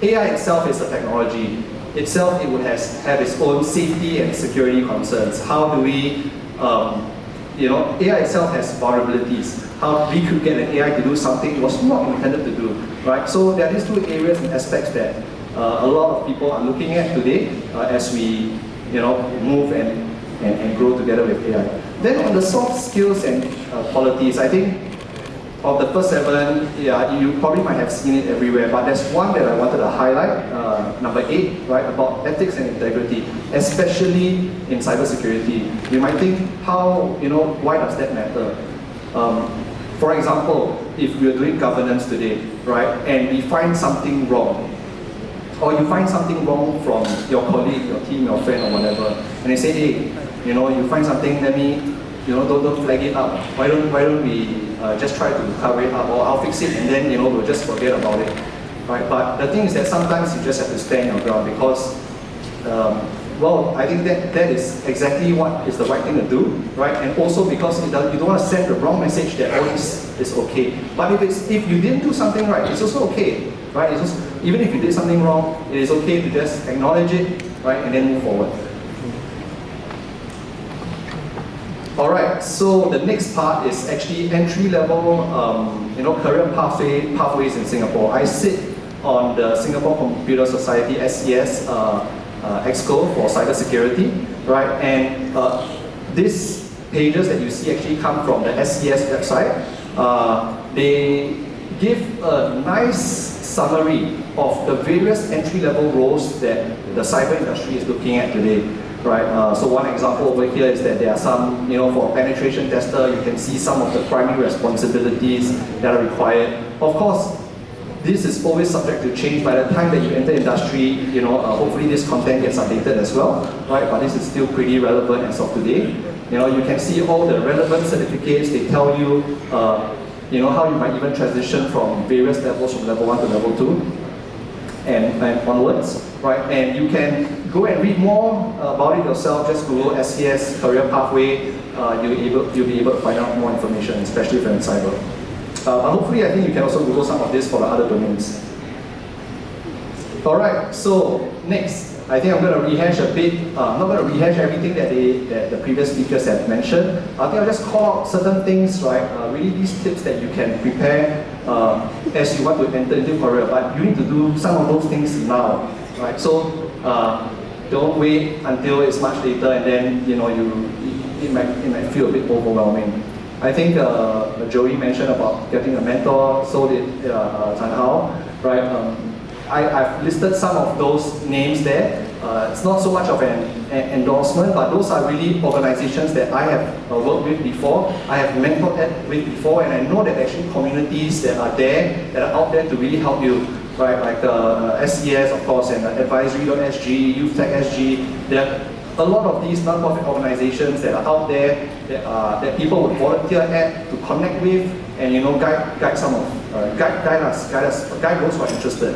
AI itself is a technology. Itself, it would have its own safety and security concerns. How do we AI itself has vulnerabilities. How we could get an AI to do something it was not intended to do, right? So there are these 2 areas and aspects that a lot of people are looking at today as we, move and grow together with AI. Then on the soft skills and qualities, I think of the first 7, you probably might have seen it everywhere, but there's one that I wanted to highlight, number 8, right, about ethics and integrity, especially in cybersecurity. You might think, why does that matter? For example, if we're doing governance today, right, and we find something wrong, or you find something wrong from your colleague, your team, your friend, or whatever, and they say, hey, you find something, let me, don't flag it up. Why don't we just try to cover it up, or I'll fix it, and then we'll just forget about it, right? But the thing is that sometimes you just have to stand your ground because, I think that is exactly what is the right thing to do, right? And also because you don't want to send the wrong message that all this is okay. But if you didn't do something right, it's also okay, right? Even if you did something wrong, it is okay to just acknowledge it, right, and then move forward. Alright, so the next part is actually entry-level, career pathways in Singapore. I sit on the Singapore Computer Society SES Exco for cybersecurity, right? And these pages that you see actually come from the SES website. They give a nice summary of the various entry-level roles that the cyber industry is looking at today. Right, so one example over here is that there are some, for a penetration tester, you can see some of the primary responsibilities that are required. Of course, this is always subject to change. By the time that you enter industry, hopefully this content gets updated as well, right? But this is still pretty relevant as of today. You can see all the relevant certificates. They tell you, how you might even transition from various levels, from level 1 to level 2. And onwards, right? And you can go and read more about it yourself. Just Google SES Career Pathway. You'll be able to find out more information, especially if you're in cyber. But hopefully, I think you can also Google some of this for the other domains. All right. So next, I think I'm going to rehash a bit. I'm not going to rehash everything that the previous speakers have mentioned. I think I'll just call out certain things, right? Really, these tips that you can prepare as you want to enter into career, but you need to do some of those things now, right? So don't wait until it's much later, and then it might feel a bit overwhelming. I think Joey mentioned about getting a mentor. So did Tan Hao, right? I've listed some of those names there. It's not so much of an endorsement, but those are really organizations that I have worked with before, I have mentored with before, and I know that actually communities that are out there to really help you, right? Like SES, of course, and advisory.sg, YouthTech.sg. There are a lot of these non-profit organizations that are out there that people would volunteer at to connect with, and guide those who are interested.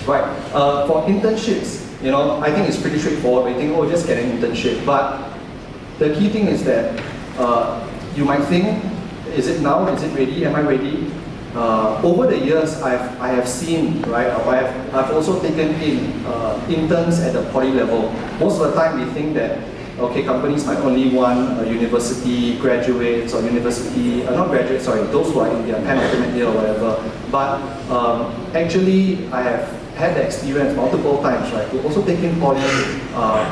Right. For internships, I think it's pretty straightforward. We think, just get an internship. But the key thing is that you might think, is it now? Is it ready? Am I ready? Over the years, I have seen, right, I've also taken in interns at the poly level. Most of the time we think that, okay, companies might only want university graduates or university, not graduates, sorry, those who are in their penultimate year or whatever. But actually, I have had the experience multiple times, right, to also take in poly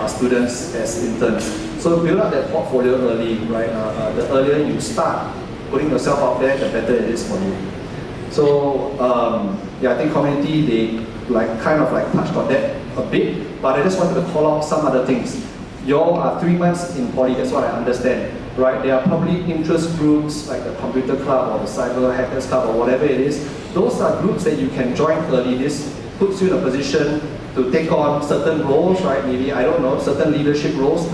students as interns. So build up that portfolio early, right? The earlier you start putting yourself out there, the better it is for you. So yeah, I think community, they kind of touched on that a bit, but I just wanted to call out some other things. Y'all are 3 months in poly, that's what I understand, right? There are probably interest groups like the computer club or the cyber hackers club or whatever it is. Those are groups that you can join early. This puts you in a position to take on certain roles, right? Maybe, I don't know, certain leadership roles.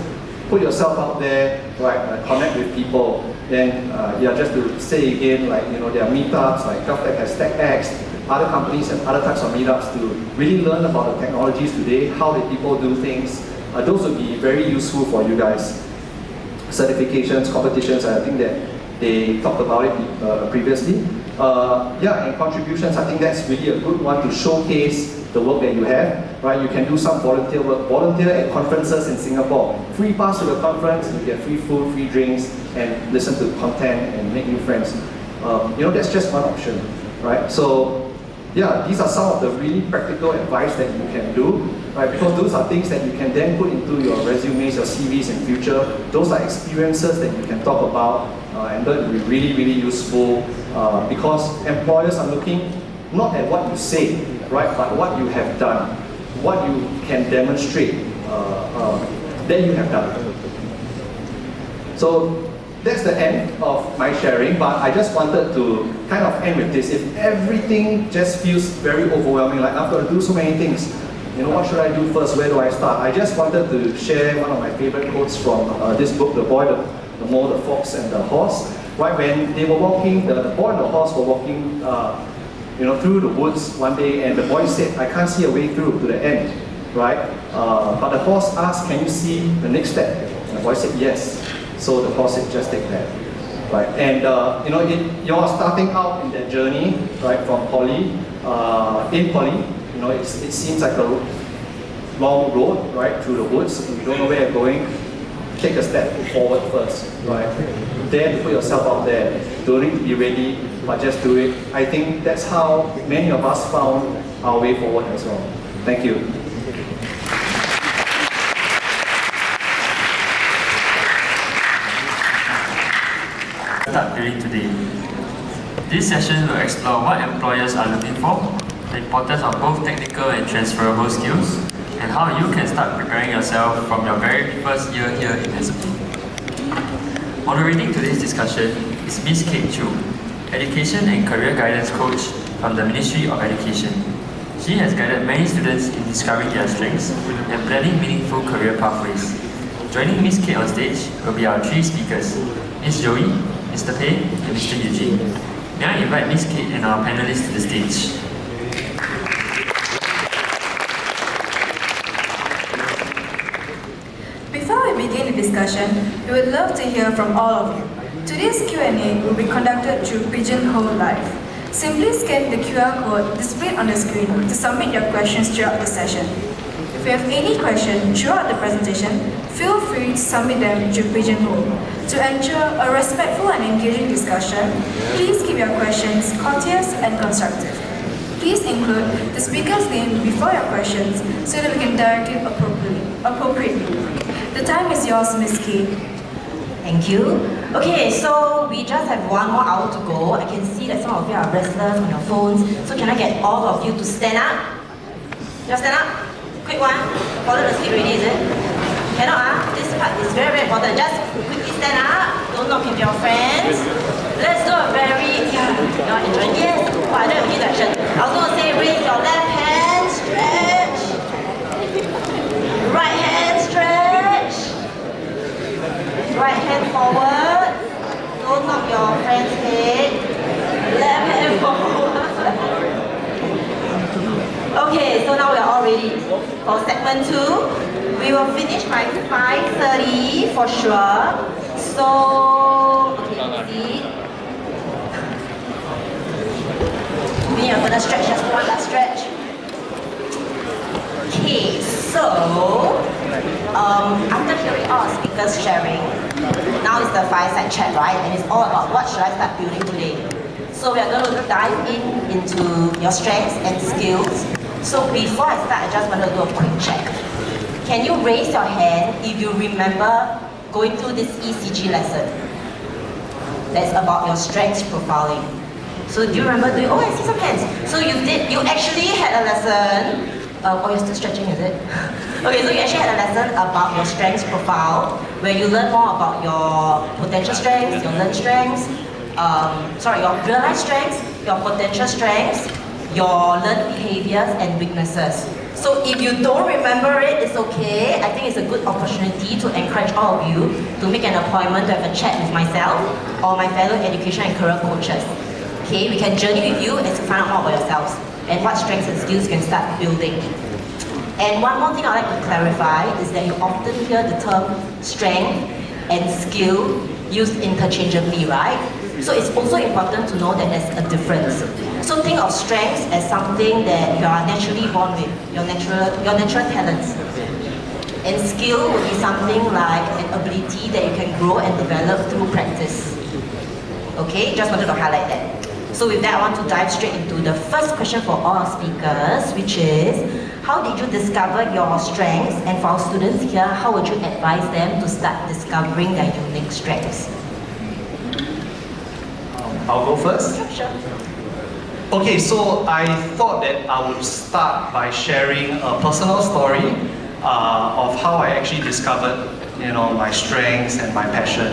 Put yourself out there, right? Connect with people. Then, yeah, just to say again, there are meetups, like GovTech has TechX, other companies and other types of meetups to really learn about the technologies today, how the people do things. Those would be very useful for you guys. Certifications, competitions, I think that they talked about it previously. Yeah, and contributions, I think that's really a good one to showcase the work that you have, right? You can do some volunteer work, volunteer at conferences in Singapore. Free pass to the conference, you get free food, free drinks, and listen to content and make new friends. That's just one option, right? So, yeah, these are some of the really practical advice that you can do, right? Because those are things that you can then put into your resumes, your CVs in future. Those are experiences that you can talk about, and that will be really, really useful because employers are looking not at what you say, right, but what you have done, what you can demonstrate that you have done. So that's the end of my sharing, but I just wanted to kind of end with this. If everything just feels very overwhelming, like I've got to do so many things, what should I do first, where do I start? I just wanted to share one of my favorite quotes from this book, The Boy, the Mole, the Fox, and the Horse. Right, when they were walking, the boy and the horse were walking through the woods one day, and the boy said, I can't see a way through to the end, right? But the horse asked, can you see the next step? And the boy said, yes. So the horse said, just take that, right? And you're starting out in that journey, right, from poly, in poly, it seems like a long road, right, through the woods. You don't know where you're going. Take a step forward first, right? Then put yourself out there. Don't need to be ready, but just do it. I think that's how many of us found our way forward as well. Thank you. Start building today. This session will explore what employers are looking for, the importance of both technical and transferable skills, and how you can start preparing yourself from your very first year here in SoC. Moderating today's discussion is Ms. Kate Chu, Education and Career Guidance Coach from the Ministry of Education. She has guided many students in discovering their strengths and planning meaningful career pathways. Joining Ms. Kate on stage will be our 3 speakers, Ms. Joey, Mr. Pei, and Mr. Eugene. May I invite Ms. Kate and our panelists to the stage. Before we begin the discussion, we would love to hear from all of you. Today's Q&A will be conducted through Pigeonhole Live. Simply scan the QR code displayed on the screen to submit your questions throughout the session. If you have any questions throughout the presentation, feel free to submit them through Pigeonhole. To ensure a respectful and engaging discussion, please keep your questions courteous and constructive. Please include the speaker's name before your questions so that we can direct it appropriately. The time is yours, Ms. Kate. Thank you. Okay, so we just have 1 more hour to go. I can see that some of you are restless on your phones. So can I get all of you to stand up? Just stand up. Quick one. Follow the seat already, is it? Cannot, This part is very, very important. Just quickly stand up. Don't knock into your friends. Let's do a very, not enjoying. Yes. I don't have any direction. I was going to say, raise your left hand, stretch. Right hand, stretch. Right hand forward. Don't knock your friend's head. Left hand forward. Okay, so now we are all ready for segment 2. We will finish by 5:30 for sure. So, okay, see. We need a further stretch, just one last stretch. Okay, so after hearing all our speakers sharing, now it's the fireside chat, right? And it's all about what should I start building today. So we are going to dive into your strengths and skills. So before I start, I just want to do a quick check. Can you raise your hand if you remember going through this ECG lesson? That's about your strengths profiling. So do you remember doing, oh, I see some hands. So you actually had a lesson, oh, you're still stretching, is it? Okay, so you actually had a lesson about your strengths profile, where you learn more about your potential strengths, your learned strengths, your realized strengths, your potential strengths, your learned behaviors and weaknesses. So if you don't remember it, it's okay. I think it's a good opportunity to encourage all of you to make an appointment to have a chat with myself or my fellow education and career coaches. Okay, we can journey with you and to find out more about yourselves and what strengths and skills you can start building. And one more thing I'd like to clarify is that you often hear the term strength and skill used interchangeably, right? So it's also important to know that there's a difference. So think of strengths as something that you are naturally born with, your natural talents. And skill would be something like an ability that you can grow and develop through practice. Okay, just wanted to highlight that. So with that, I want to dive straight into the first question for all our speakers, which is, how did you discover your strengths? And for our students here, how would you advise them to start discovering their unique strengths? I'll go first. Sure. Okay, so I thought that I would start by sharing a personal story of how I actually discovered, my strengths and my passion.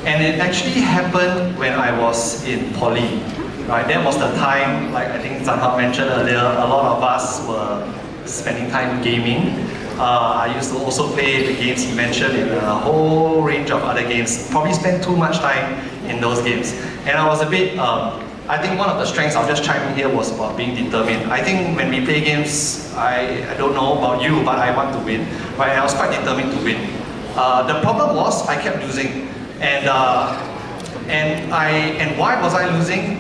And it actually happened when I was in poly. Right, that was the time, like I think Zanhao mentioned earlier, a lot of us were spending time gaming. I used to also play the games he mentioned in a whole range of other games. Probably spent too much time in those games. And I was a bit, I think one of the strengths, I'll just chime in here, was about being determined. I think when we play games, I don't know about you, but I want to win. Right, and I was quite determined to win. The problem was, I kept losing. And why was I losing?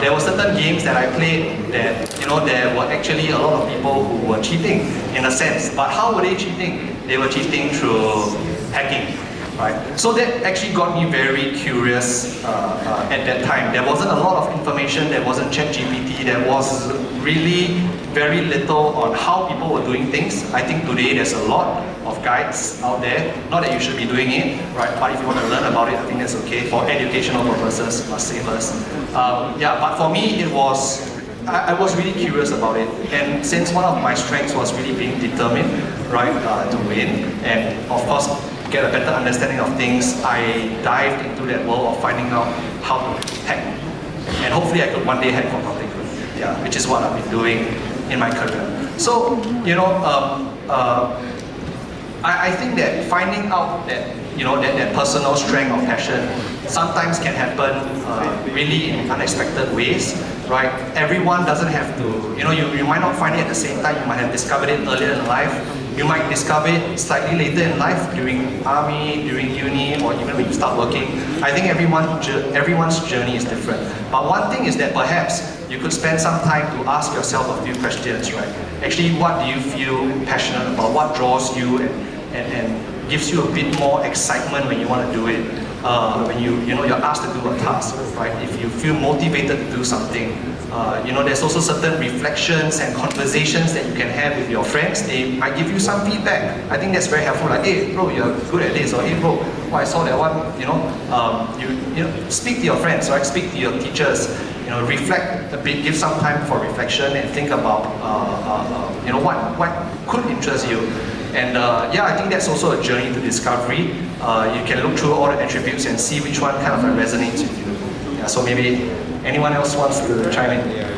There were certain games that I played that, there were actually a lot of people who were cheating in a sense. But how were they cheating? They were cheating through hacking, right? So that actually got me very curious at that time. There wasn't a lot of information, there wasn't ChatGPT, there was really very little on how people were doing things. I think today there's a lot of guides out there. Not that you should be doing it, right? But if you want to learn about it, I think that's okay. For educational purposes, must save us. But for me, it was, I was really curious about it. And since one of my strengths was really being determined, right, to win, and of course, get a better understanding of things, I dived into that world of finding out how to hack. And hopefully I could one day hack for public good, which is what I've been doing in my career. So, I think that finding out that, that personal strength or passion sometimes can happen really in unexpected ways, right? Everyone doesn't have to, you might not find it at the same time, you might have discovered it earlier in life. You might discover it slightly later in life, during army, during uni, or even when you start working. I think everyone's journey is different. But one thing is that perhaps you could spend some time to ask yourself a few questions, right? Actually, what do you feel passionate about? What draws you and gives you a bit more excitement when you want to do it? When you're asked to do a task, right? If you feel motivated to do something, there's also certain reflections and conversations that you can have with your friends. They might give you some feedback. I think that's very helpful. Like, hey, bro, you're good at this, or hey, bro, I saw that one. Speak to your friends, right? Speak to your teachers. Reflect a bit, give some time for reflection, and think about what could interest you. And I think that's also a journey to discovery. You can look through all the attributes and see which one kind of resonates with you. Yeah, so maybe anyone else wants to chime in?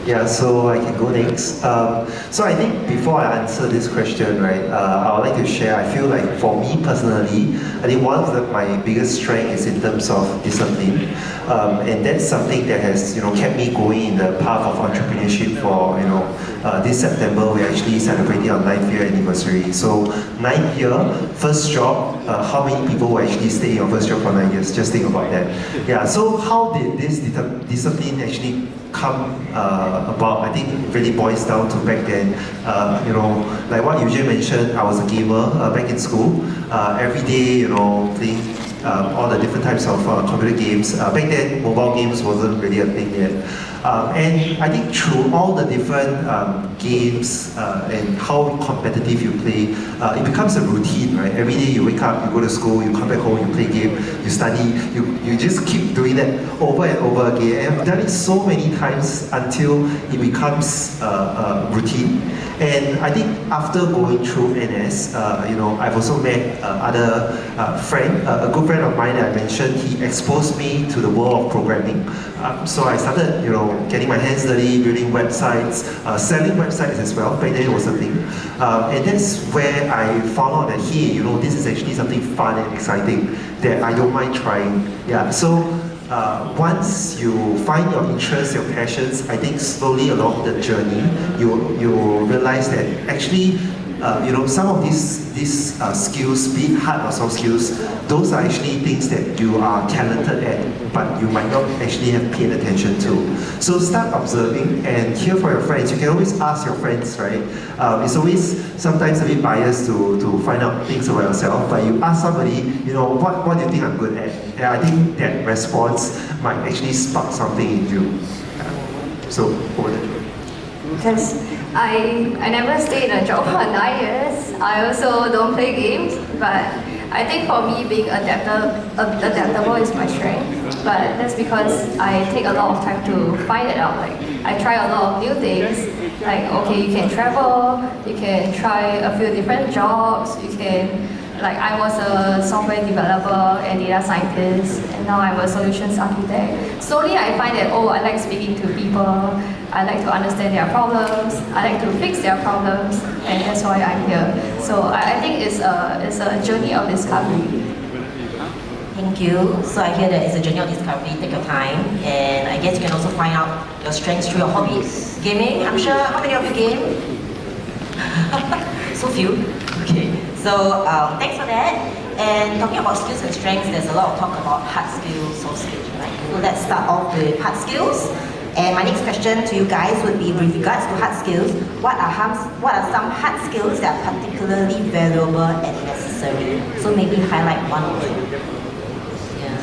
Yeah, so I can go next. So I think before I answer this question, right, I would like to share, I feel like for me personally, I think one of my biggest strengths is in terms of discipline. And that's something that has, kept me going in the path of entrepreneurship for, this September, we're actually celebrating our 9th year anniversary. So 9th year, first job, how many people will actually stay in your first job for 9 years? Just think about that. Yeah, so how did this discipline actually come about, I think it really boils down to back then, you know, like what Eugene mentioned, I was a gamer back in school. Every day, you know, playing all the different types of computer games. Back then, mobile games wasn't really a thing yet. And I think through all the different games and how competitive you play, it becomes a routine, right? Every day you wake up, you go to school, you come back home, you play game, you study, you just keep doing that over and over again. And I've done it so many times until it becomes routine. And I think after going through NS, you know, I've also met other friend, a good friend of mine that I mentioned. He exposed me to the world of programming. So I started, you know, getting my hands dirty, building websites, selling websites as well. Back then it was a thing. And that's where I found out that, hey, you know, this is actually something fun and exciting that I don't mind trying. Yeah. So once you find your interests, your passions, I think slowly along the journey, you realize that actually, you know, some of these skills, be it hard or soft skills, those are actually things that you are talented at, but you might not actually have paid attention to. So start observing and hear from your friends. You can always ask your friends, right? It's always sometimes a bit biased to find out things about yourself, but you ask somebody, you know, what do you think I'm good at? And I think that response might actually spark something in you. So, over to you. Because I never stayed in a job for 9 years. I also don't play games, but I think for me being adaptable is my strength. But that's because I take a lot of time to find it out. Like I try a lot of new things. Like okay, you can travel, you can try a few different jobs, you can. Like I was a software developer and data scientist, and now I'm a solutions architect. Slowly I find that, oh, I like speaking to people, I like to understand their problems, I like to fix their problems, and that's why I'm here. So I think it's a journey of discovery. Thank you. So I hear that it's a journey of discovery, take your time, and I guess you can also find out your strengths through your hobbies. Gaming, I'm sure, how many of you game? So few. Okay. So thanks for that. And talking about skills and strengths, there's a lot of talk about hard skills, soft skills, right? So let's start off with hard skills. And my next question to you guys would be with regards to hard skills, what are some hard skills that are particularly valuable and necessary? So maybe highlight one or two. Yeah.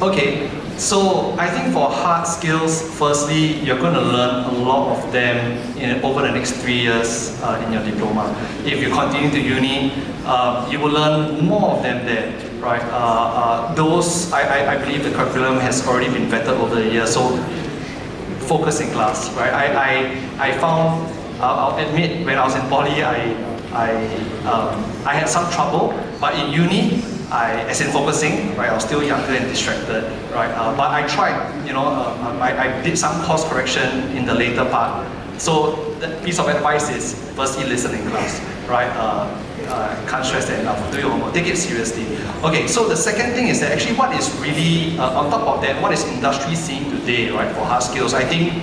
Okay, so I think for hard skills, firstly, you're going to learn a lot of them over the next 3 years in your diploma. If you continue to uni, you will learn more of them there, right? I believe the curriculum has already been vetted over the years, so focus in class, right? I found, I'll admit, when I was in poly, I had some trouble, but in uni, as in focusing, right, I was still younger and distracted, right? But I tried, you know, I did some course correction in the later part. So the piece of advice is, firstly, listen in class, right? Can't stress that enough. Do your homework, take it seriously. Okay, so the second thing is that actually what is really, on top of that, what is industry seeing today, right, for hard skills? I think,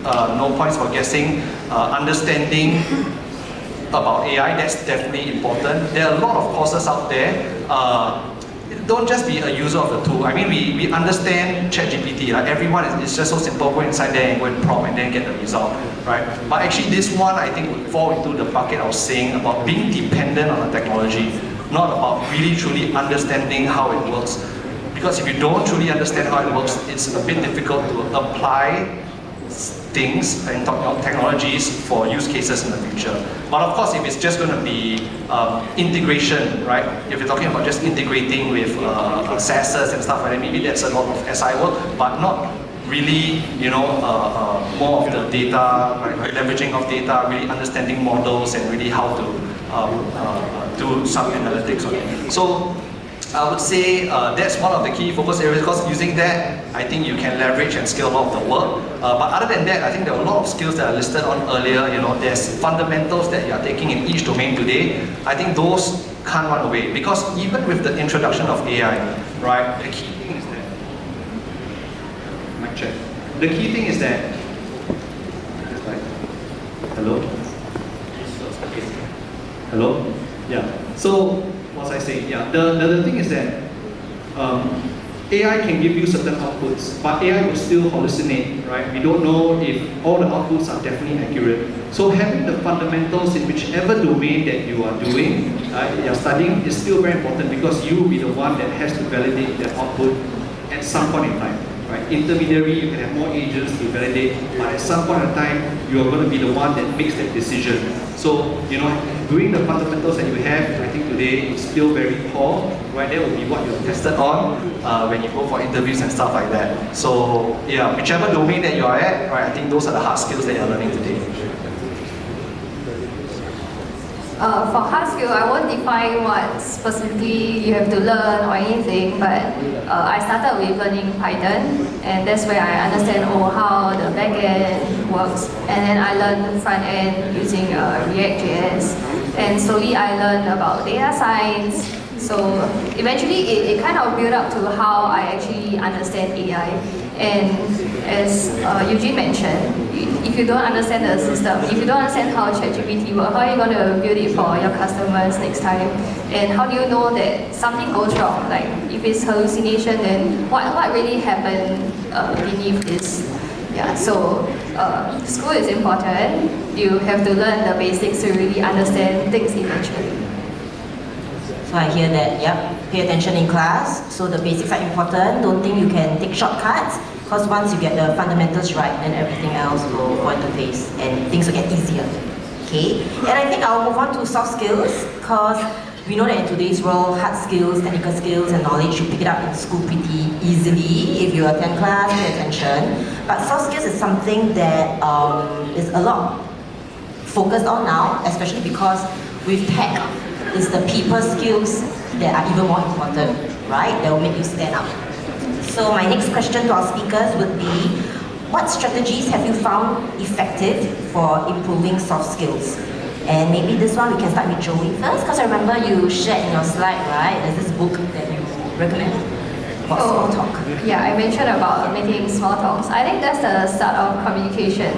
no points for guessing, understanding about AI, that's definitely important. There are a lot of courses out there. Don't just be a user of the tool. I mean, we understand ChatGPT. Like everyone, it's just so simple. Go inside there and go and prompt and then get the result, right? But actually, this one I think would fall into the bucket I was saying about being dependent on the technology, not about really truly understanding how it works. Because if you don't truly understand how it works, it's a bit difficult to apply things and technologies for use cases in the future. But of course, if it's just going to be integration, right? If you're talking about just integrating with SaaSes and stuff like that, maybe that's a lot of SI work, but not really, you know, more of the data, right? Leveraging of data, really understanding models and really how to do some analytics on it. So I would say that's one of the key focus areas, because using that, I think you can leverage and scale a lot of the work. But other than that, I think there are a lot of skills that are listed on earlier. You know, there's fundamentals that you are taking in each domain today. I think those can't run away, because even with the introduction of AI, right, the key thing is that, mic check. The key thing is that, hello? Okay. Hello? Yeah. So, what was I saying? Yeah. The thing is that AI can give you certain outputs, but AI will still hallucinate, right? We don't know if all the outputs are definitely accurate. So having the fundamentals in whichever domain that you are doing, you're studying, is still very important because you will be the one that has to validate that output at some point in time. Right? Intermediary, you can have more agents to validate, but at some point in time, you are going to be the one that makes that decision. So, doing the fundamentals that you have, I think today is still very poor, right? That will be what you're tested on when you go for interviews and stuff like that. So, yeah, whichever domain that you are at, right? I think those are the hard skills that you're learning today. For hard skill, I won't define what specifically you have to learn or anything, but I started with learning Python, and that's where I understand how the backend works. And then I learned front end using React.js, and slowly I learned about data science. So eventually it kind of built up to how I actually understand AI. And as Eugene mentioned, if you don't understand the system, if you don't understand how ChatGPT works, how are you going to build it for your customers next time? And how do you know that something goes wrong? Like if it's hallucination, then what really happened beneath this? Yeah, so school is important. You have to learn the basics to really understand things eventually. So I hear that, yep, pay attention in class. So the basics are important. Don't think you can take shortcuts, because once you get the fundamentals right, then everything else will fall into place and things will get easier. Okay? And I think I'll move on to soft skills, because we know that in today's world, hard skills, technical skills, and knowledge, you pick it up in school pretty easily if you attend class, pay attention. But soft skills is something that is a lot focused on now, especially because with tech, it's the people skills that are even more important, right? That will make you stand out. So my next question to our speakers would be, what strategies have you found effective for improving soft skills? And maybe this one we can start with Joey first, because I remember you shared in your slide, right? There's this book that you recommend about small talk. Yeah, I mentioned about making small talks. I think that's the start of communication.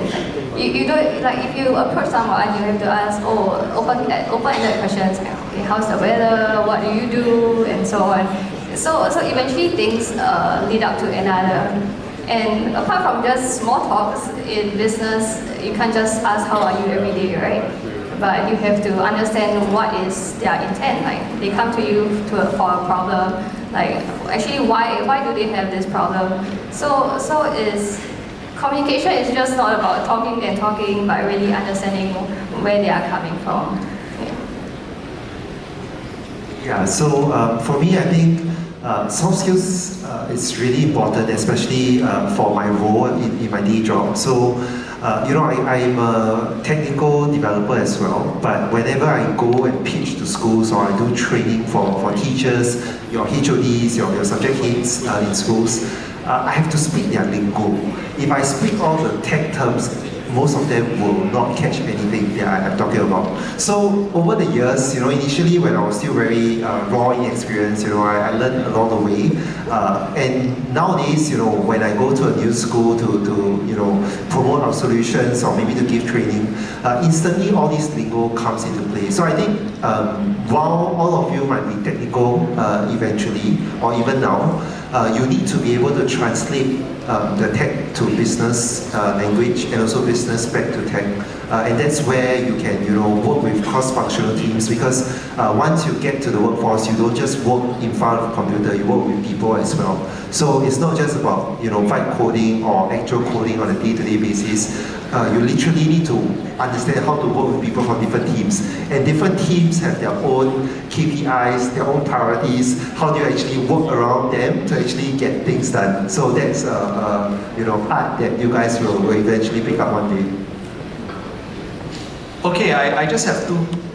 You don't, like, if you approach someone, you have to ask open-ended questions. Okay, how's the weather? What do you do? And so on. So eventually things lead up to another. And apart from just small talks in business, you can't just ask how are you every day, right? But you have to understand what is their intent. Like they come to you for a problem. Like actually, why do they have this problem? So communication is just not about talking and talking, but really understanding where they are coming from. Yeah, so for me, I think soft skills is really important, especially for my role in my day job. So, I'm a technical developer as well, but whenever I go and pitch to schools or I do training for teachers, your HODs, your subject heads in schools, I have to speak their lingo. If I speak all the tech terms, most of them will not catch anything that I'm talking about. So over the years, initially when I was still very raw in experience, I learned along the way. And nowadays, when I go to a new school to promote our solutions or maybe to give training, instantly all this lingo comes into play. So I think while all of you might be technical eventually, or even now, you need to be able to translate the tech to business language and also business back to tech. And that's where you can work with cross-functional teams, because once you get to the workforce, you don't just work in front of a computer, you work with people as well. So it's not just about vibe coding or actual coding on a day-to-day basis. You literally need to understand how to work with people from different teams. And different teams have their own KPIs, their own priorities. How do you actually work around them to actually get things done? So that's part that you guys will eventually pick up one day. Okay, I just have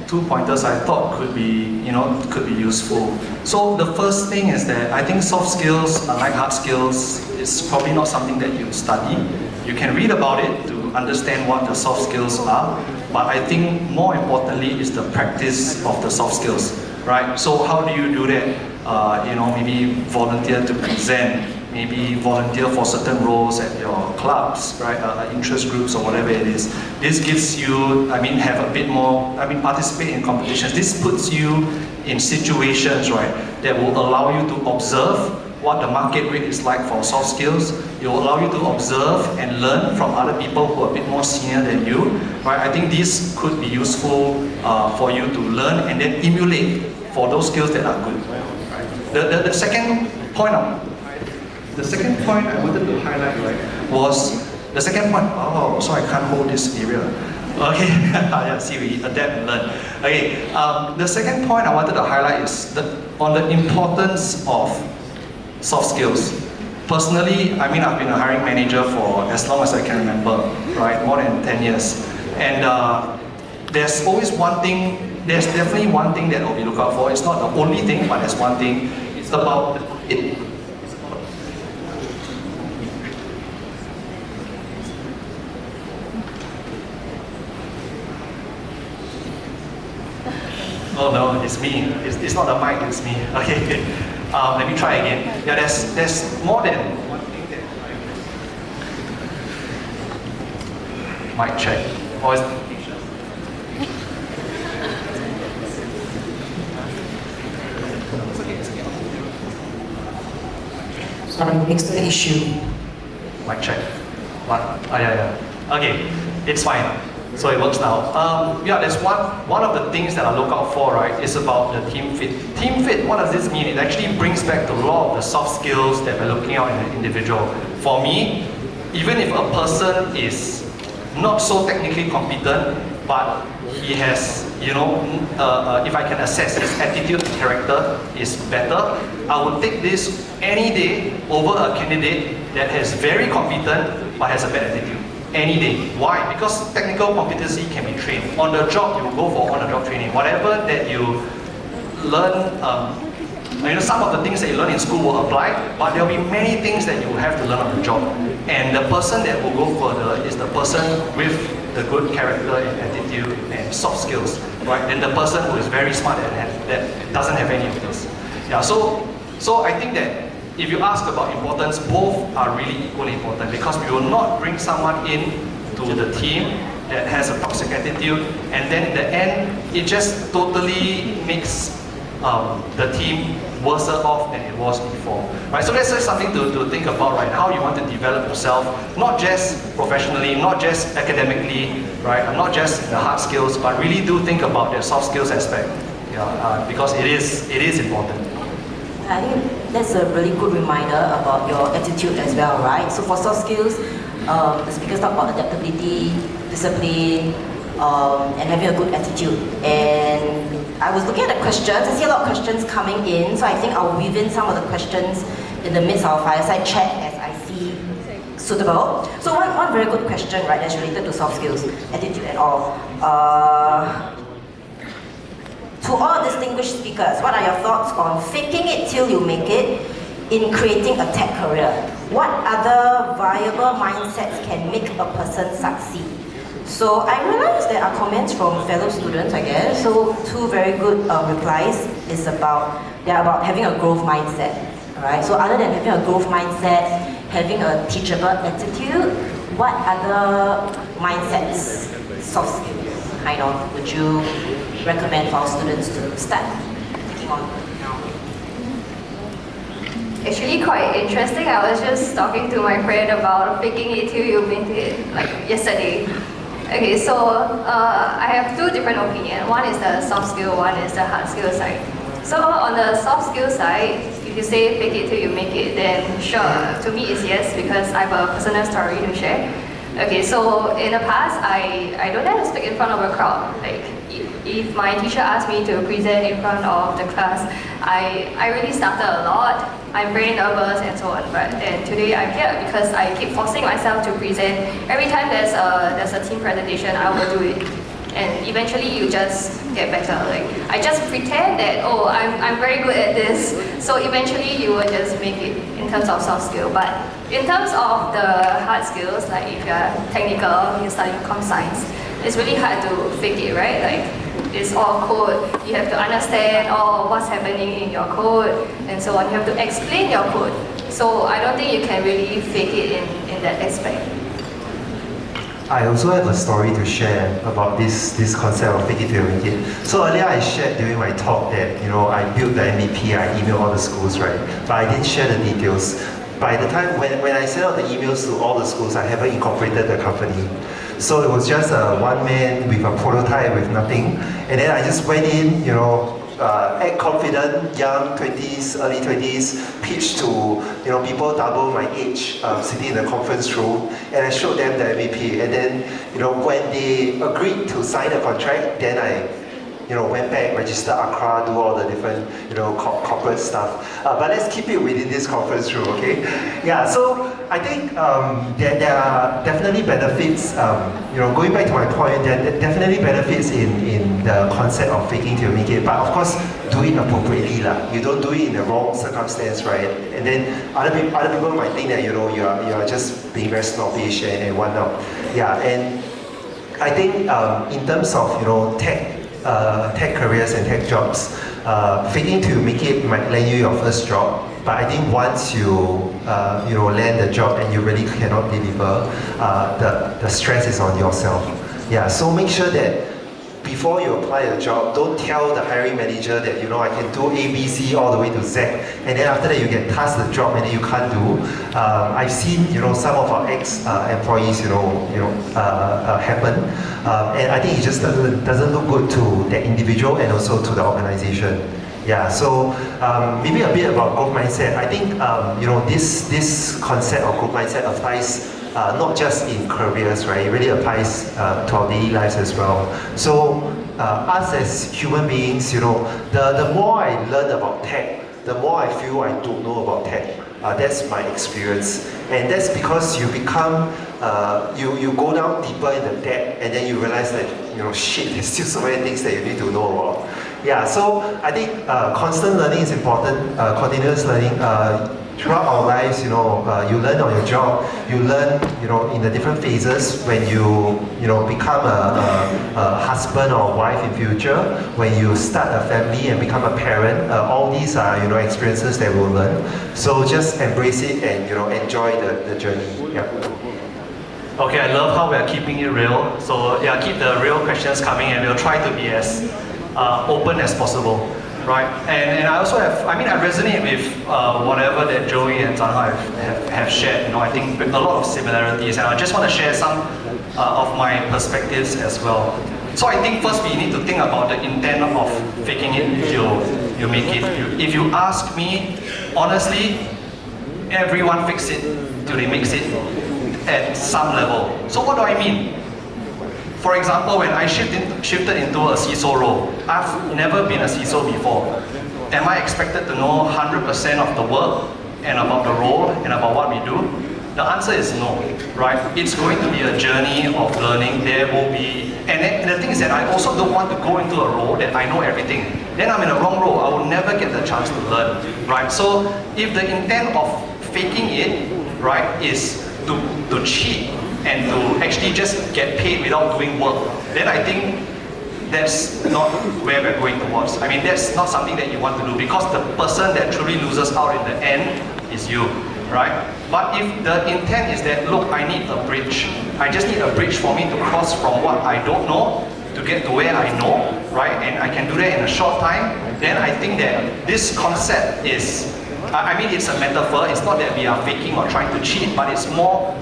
two pointers I thought could be useful. So the first thing is that I think soft skills, unlike hard skills, is probably not something that you study. You can read about it to understand what the soft skills are, but I think more importantly is the practice of the soft skills, right? So how do you do that? Maybe volunteer to present, maybe volunteer for certain roles at your clubs, right? Interest groups or whatever it is. This gives you, have a bit more, participate in competitions. This puts you in situations, right, that will allow you to observe what the market rate is like for soft skills. It will allow you to observe and learn from other people who are a bit more senior than you. Right? I think this could be useful for you to learn and then emulate for those skills that are good. Right? The second point I wanted to highlight, right, was the second point. Oh, so I can't hold this area. Okay, yeah, see, we adapt and learn. Okay, the second point I wanted to highlight is on the importance of soft skills. Personally, I mean, I've been a hiring manager for as long as I can remember, right, more than 10 years. And there's always one thing, there's definitely one thing that we'll be looking out for. It's not the only thing, but there's one thing. It's about it. Oh no, it's me. It's not the mic, it's me. Okay, let me try again. Yeah, there's more than one thing that mic check. Or is Sorry, next issue. mic check. What? Oh yeah. Okay, it's fine. So it works now. Yeah, there's one of the things that I look out for, right, is about the team fit. Team fit, what does this mean? It actually brings back to a lot of the soft skills that we're looking at in an individual. For me, even if a person is not so technically competent, but he has, you know, if I can assess his attitude and character is better, I would take this any day over a candidate that is very competent but has a bad attitude. Any day. Why? Because technical competency can be trained. On the job, you will go for on-the-job training. Whatever that you learn, you know, some of the things that you learn in school will apply, but there will be many things that you will have to learn on the job. And the person that will go further is the person with the good character and attitude and soft skills, right? And the person who is very smart and that doesn't have any of this. Yeah. So I think that if you ask about importance, both are really equally important, because we will not bring someone in to the team that has a toxic attitude, and then in the end, it just totally makes the team worse off than it was before. Right? So that's just something to think about, right? How you want to develop yourself, not just professionally, not just academically, right? And not just the hard skills, but really do think about the soft skills aspect, because it is important. I think that's a really good reminder about your attitude as well, right? So for soft skills, the speakers talk about adaptability, discipline, and having a good attitude. And I was looking at the questions. I see a lot of questions coming in, so I think I'll weave in some of the questions in the midst of our fireside chat as I see suitable. So one very good question, right, that's related to soft skills, attitude and all. To all distinguished speakers, what are your thoughts on faking it till you make it in creating a tech career? What other viable mindsets can make a person succeed? So I realized there are comments from fellow students, I guess. So two very good replies is about having a growth mindset, right? So other than having a growth mindset, having a teachable attitude, what other mindsets, soft skills, kind of, would you recommend for our students to start taking on now? Actually quite interesting. I was just talking to my friend about faking it till you make it, like yesterday. Okay, so I have two different opinions. One is the soft skill, one is the hard skill side. So on the soft skill side, if you say fake it till you make it, then sure, to me it's yes, because I have a personal story to share. Okay, so in the past, I don't have to speak in front of a crowd. Like, if my teacher asked me to present in front of the class, I really stuttered a lot. I'm very nervous and so on. But then today I'm here because I keep forcing myself to present. Every time there's a team presentation, I will do it. And eventually you just get better. Like, I just pretend that, oh, I'm very good at this. So eventually you will just make it in terms of soft skill. But in terms of the hard skills, like if you're technical, you're studying comp science, it's really hard to fake it, right? Like, it's all code. You have to understand what's happening in your code and so on. You have to explain your code. So I don't think you can really fake it in that aspect. I also have a story to share about this concept of fake it till you make it. So earlier I shared during my talk that I built the MVP, I emailed all the schools, right? But I didn't share the details. By the time when I sent out the emails to all the schools, I haven't incorporated the company. So it was just a one man with a prototype with nothing. And then I just went in, act confident, young 20s, early 20s, pitched to people double my age, sitting in the conference room, and I showed them the MVP. And then when they agreed to sign a contract, then I went back, register Accra, do all the different, corporate stuff. But let's keep it within this conference room, okay? Yeah, so I think there are definitely benefits, going back to my point, there are definitely benefits in the concept of faking till you make it, but of course, do it appropriately lah. You don't do it in the wrong circumstance, right? And then other people might think that, you are just being very snobbish and whatnot. Yeah, and I think in terms of, tech careers and tech jobs, faking to make it might land you your first job, but I think once you land the job and you really cannot deliver, the stress is on yourself. Yeah, so make sure that before you apply a job, don't tell the hiring manager that I can do A, B, C all the way to Z, and then after that you get tasked the job and then you can't do. I've seen some of our ex-employees happen, and I think it just doesn't look good to the individual and also to the organization. Yeah, so maybe a bit about growth mindset. I think this concept of growth mindset applies not just in careers, right? It really applies to our daily lives as well. So us as human beings, the more I learn about tech, the more I feel I don't know about tech. That's my experience, and that's because you become, you go down deeper in the depth, and then you realize that shit, there's still so many things that you need to know about. Yeah, so I think constant learning is important. Continuous learning. Throughout our lives, you learn on your job, you learn, in the different phases when you, become a husband or wife in future, when you start a family and become a parent, all these are, experiences that we'll learn. So just embrace it and, enjoy the journey. Yeah. Okay, I love how we are keeping it real. So yeah, keep the real questions coming and we'll try to be as open as possible. Right, and I also have, I resonate with whatever that Joey and Zanha have shared. I think a lot of similarities, and I just want to share some of my perspectives as well. So I think first we need to think about the intent of faking it till you make it. If you ask me, honestly, everyone fakes it till they makes it at some level. So what do I mean? For example, when I shifted into a CISO role, I've never been a CISO before. Am I expected to know 100% of the work and about the role and about what we do? The answer is no, right? It's going to be a journey of learning. There will be, and the thing is that I also don't want to go into a role that I know everything. Then I'm in a wrong role. I will never get the chance to learn, right? So if the intent of faking it, right, is to cheat, and to actually just get paid without doing work, then I think that's not where we're going towards. That's not something that you want to do, because the person that truly loses out in the end is you, right? But if the intent is that, look, I need a bridge. I just need a bridge for me to cross from what I don't know to get to where I know, right? And I can do that in a short time, then I think that this concept is, it's a metaphor. It's not that we are faking or trying to cheat, but it's more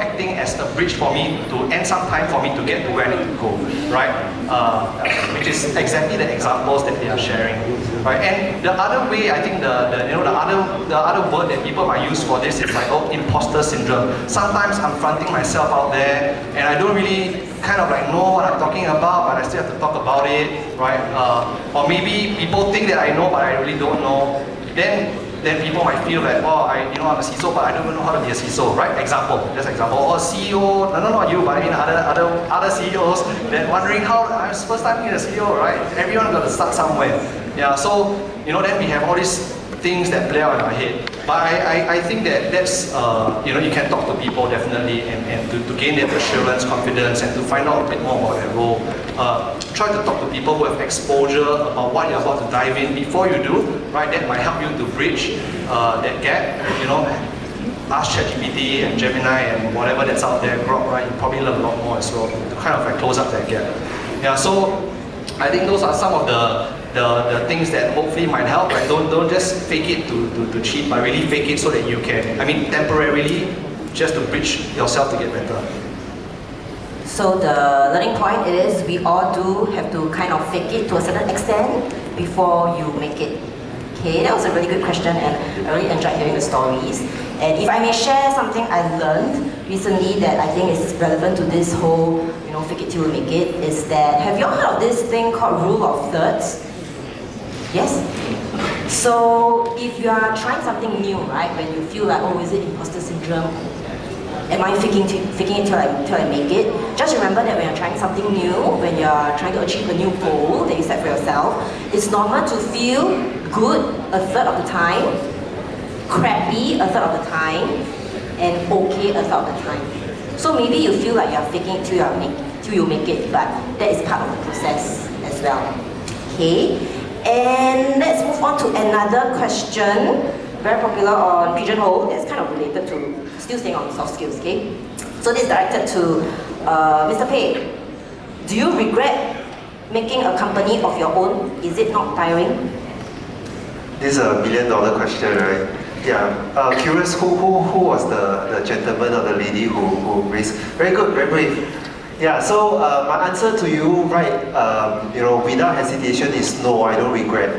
acting as a bridge for me to end some time for me to get to where I need to go, right? Which is exactly the examples that they are sharing, right? And the other way, I think the other word that people might use for this is like, imposter syndrome. Sometimes I'm fronting myself out there, and I don't really kind of know what I'm talking about, but I still have to talk about it, right? Or maybe people think that I know, but I really don't know. Then people might feel that, I'm a CISO, but I don't even know how to be a CISO, right? Just example. Or CEO, no, not you, but other CEOs, then wondering how, I'm first time being a CEO, right? Everyone got to start somewhere. Yeah, so, then we have all these things that play out in our head. But I think that's, you can talk to people definitely and to gain their assurance, confidence, and to find out a bit more about their role. Try to talk to people who have exposure about what you're about to dive in before you do, right? That might help you to bridge that gap, ask ChatGPT and Gemini and whatever that's out there, Grok, right, you probably learn a lot more as well to kind of like close up that gap. Yeah, so I think those are some of the things that hopefully might help. Right? Don't just fake it to cheat, but really fake it so that you can, I mean, temporarily, just to bridge yourself to get better. So the learning point is we all do have to kind of fake it to a certain extent before you make it. Okay, that was a really good question and I really enjoyed hearing the stories. And if I may share something I learned recently that I think is relevant to this whole, fake it till you make it, is that, have you all heard of this thing called rule of thirds? Yes? So if you are trying something new, right, when you feel like, oh, is it imposter syndrome? Am I faking it till I make it? Just remember that when you're trying something new, when you're trying to achieve a new goal that you set for yourself, it's normal to feel good a third of the time, crappy a third of the time, and okay a third of the time. So maybe you feel like you're faking it till you make it, but that is part of the process as well. Okay, and let's move on to another question, very popular on Pigeonhole, that's kind of related to, still staying on soft skills, okay? So this is directed to Mr. Pei. Do you regret making a company of your own? Is it not tiring? This is $1 million question, right? Yeah. Curious, who was the gentleman or the lady who raised? Very good, very brave. Yeah. So my answer to you, right? Without hesitation, is no. I don't regret.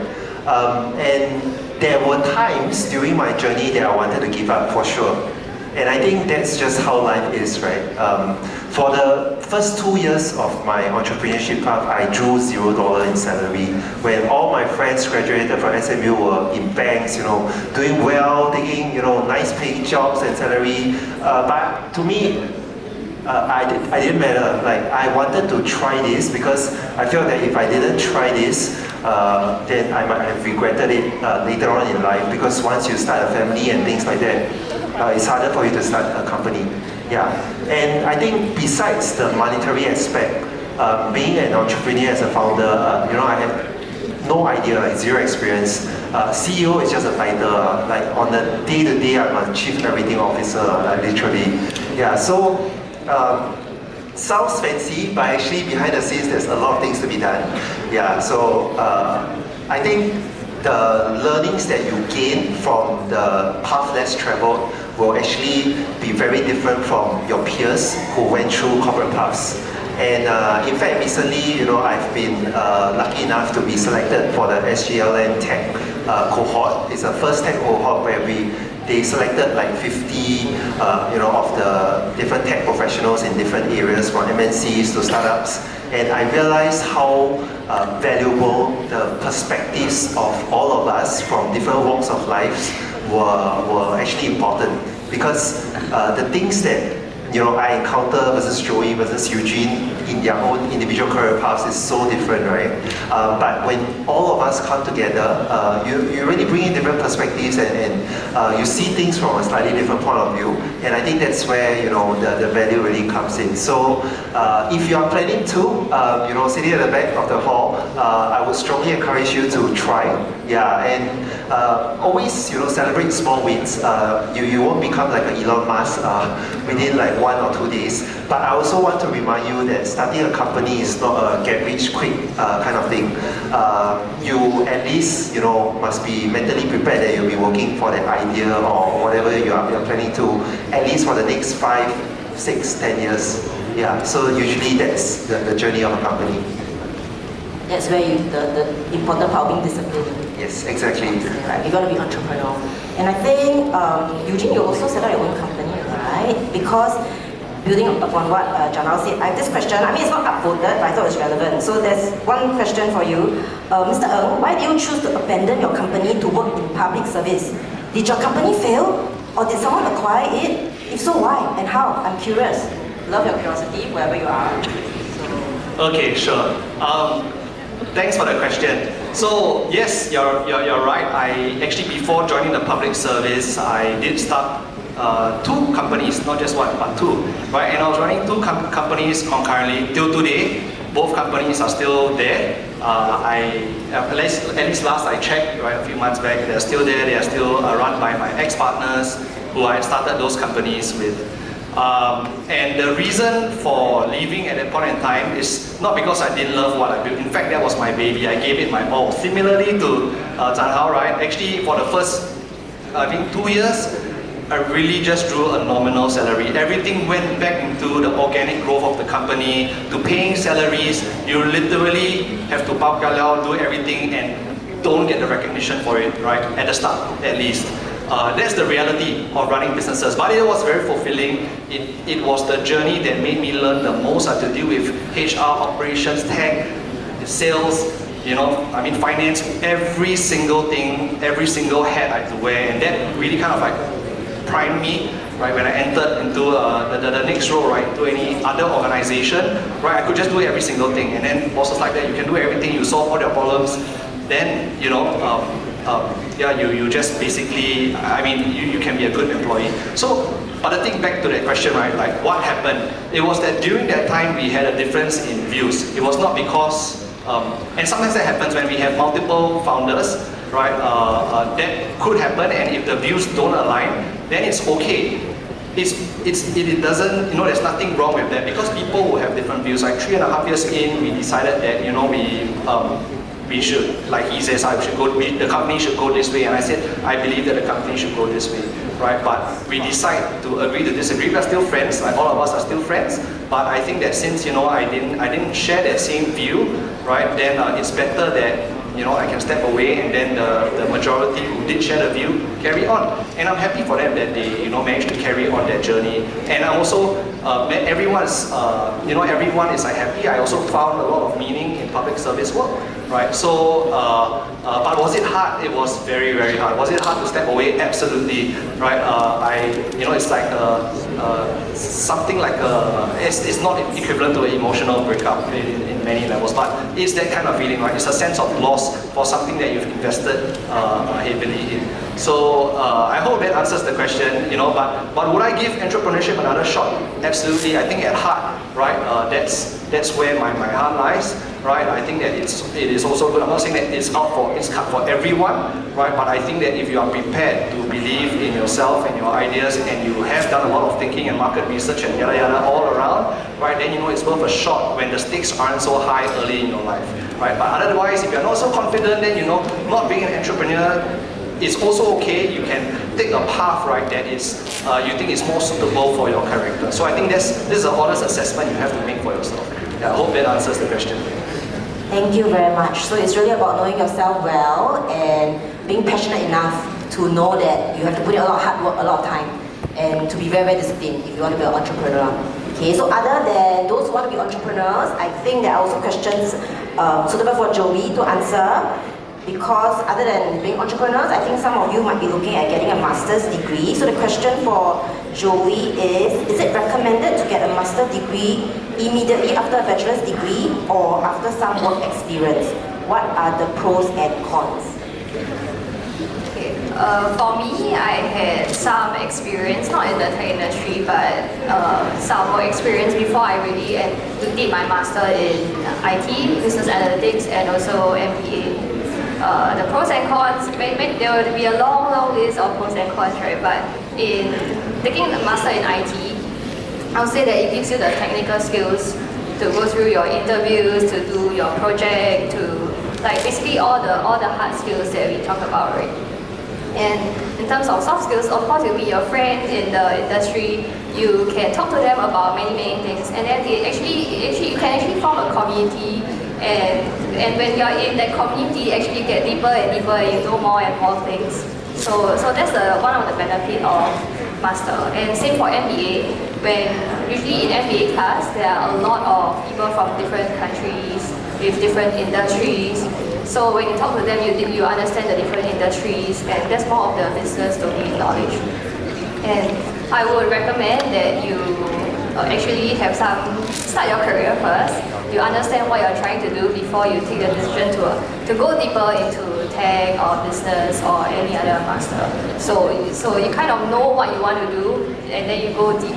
And there were times during my journey that I wanted to give up, for sure. And I think that's just how life is, right? For the first 2 years of my entrepreneurship path, I drew $0 in salary. When all my friends graduated from SMU were in banks, doing well, taking, nice paying jobs and salary. But to me, I didn't matter. Like, I wanted to try this because I felt that if I didn't try this, then I might have regretted it later on in life, because once you start a family and things like that, it's harder for you to start a company. Yeah, and I think besides the monetary aspect, being an entrepreneur as a founder, I have no idea, like zero experience. CEO is just a title. Like on the day-to-day, I'm a chief everything officer, literally. Yeah, so sounds fancy, but actually behind the scenes, there's a lot of things to be done. Yeah, so I think the learnings that you gain from the path less traveled will actually be very different from your peers who went through corporate paths. And in fact, recently, I've been lucky enough to be selected for the SGLN Tech cohort. It's a first tech cohort where they selected like 50 of the different tech professionals in different areas, from MNCs to startups. And I realized how valuable the perspectives of all of us from different walks of life were actually important, because the things that I encounter versus Joey versus Eugene in their own individual career paths is so different, right? But when all of us come together, you really bring in different perspectives and you see things from a slightly different point of view. And I think that's where the value really comes in. So if you are planning to, sitting at the back of the hall, I would strongly encourage you to try. Yeah, and always celebrate small wins. You won't become like an Elon Musk within like 1 or 2 days. But I also want to remind you that starting a company is not a get rich quick kind of thing. You at least must be mentally prepared that you'll be working for that idea or whatever you're planning to, at least for the next 5, 6, 10 years. Yeah. So usually that's the journey of a company. That's where the important part of being disciplined. Yes, exactly. Right, you got to be entrepreneurial. And I think, Eugene, you also set up your own company, right? Because building upon what Janal said, I have this question. I mean, it's not upvoted, but I thought it was relevant. So there's one question for you. Mr. Ng, why did you choose to abandon your company to work in public service? Did your company fail? Or did someone acquire it? If so, why and how? I'm curious. Love your curiosity, wherever you are. Okay, sure. Thanks for the question. So yes, you're right. I actually, before joining the public service, I did start 2 companies, not just 1 but 2, right? And I was running 2 companies concurrently till today. Both companies are still there. At least last I checked, right, a few months back, they're still there. They are still run by my ex-partners. who I started those companies with. And the reason for leaving at that point in time is not because I didn't love what I built. In fact, that was my baby. I gave it my all. Similarly to Zhan Hao, right? Actually, for the first, I think 2 years, I really just drew a nominal salary. Everything went back into the organic growth of the company, to paying salaries. You literally have to bao ka liao, do everything, and don't get the recognition for it, right? At the start, at least. That's the reality of running businesses. But it was very fulfilling. It was the journey that made me learn the most. I had to deal with HR, operations, tech, sales, I mean finance, every single thing, every single hat I had to wear, and that really kind of like primed me, right, when I entered into the next role, right, to any other organization, right, I could just do every single thing, and then bosses like that, you can do everything, you solve all their problems, then, you just basically, I mean, you can be a good employee. So, but the thing back to that question, right, like what happened? It was that during that time we had a difference in views. It was not because, and sometimes that happens when we have multiple founders, right, that could happen, and if the views don't align, then it's okay. It doesn't, there's nothing wrong with that, because people will have different views. Like 3.5 years in, we decided that, we should, like he says, the company should go this way, and I said, I believe that the company should go this way, right? But we decide to agree to disagree. We're still friends, like all of us are still friends, but I think that since, I didn't share that same view, right, then it's better that, I can step away, and then the majority who did share the view carry on. And I'm happy for them that they, managed to carry on that journey. And I also, everyone is like happy. I also found a lot of meaning in public service work, right? So, but was it hard? It was very, very hard. Was it hard to step away? Absolutely, right? It's like something like it's not equivalent to an emotional breakup in many levels, but it's that kind of feeling, right? It's a sense of loss for something that you've invested heavily in. So I hope that answers the question, but would I give entrepreneurship another shot? Absolutely. I think at heart, right, that's where my heart lies, right? I think that it is also good. I'm not saying that it's cut for everyone, right? But I think that if you are prepared to believe in yourself and your ideas, and you have done a lot of thinking and market research and yada yada all around, right, then it's worth a shot when the stakes aren't so high early in your life, right? But otherwise, if you're not so confident, then not being an entrepreneur, it's also okay. You can take a path, right, that is you think is more suitable for your character. So I think this is an honest assessment you have to make for yourself. Yeah, I hope that answers the question. Thank you very much. So it's really about knowing yourself well and being passionate enough to know that you have to put in a lot of hard work, a lot of time, and to be very, very disciplined if you want to be an entrepreneur. Okay, so other than those who want to be entrepreneurs, I think there are also questions suitable for Joey to answer. Because other than being entrepreneurs, I think some of you might be looking at getting a master's degree. So the question for Joey is it recommended to get a master's degree immediately after a bachelor's degree or after some work experience? What are the pros and cons? Okay, for me, I had some experience, not in the tech industry, but some work experience before I really did my master in IT, business analytics, and also MBA. The pros and cons, there will be a long list of pros and cons, right? But in taking the master in IT, I would say that it gives you the technical skills to go through your interviews, to do your project, to like basically all the hard skills that we talk about, right? And in terms of soft skills, of course, you'll meet your friends in the industry. You can talk to them about many things, and then you can actually form a community. And when you're in that community, you actually get deeper and deeper, and you know more and more things. So that's one of the benefits of master. And same for MBA. When usually in MBA class, there are a lot of people from different countries with different industries. So when you talk to them, you understand the different industries, and that's more of the business domain knowledge. And I would recommend that you actually start your career first. You understand what you're trying to do before you take the decision to go deeper into tech or business or any other master. So you kind of know what you want to do, and then you go deep.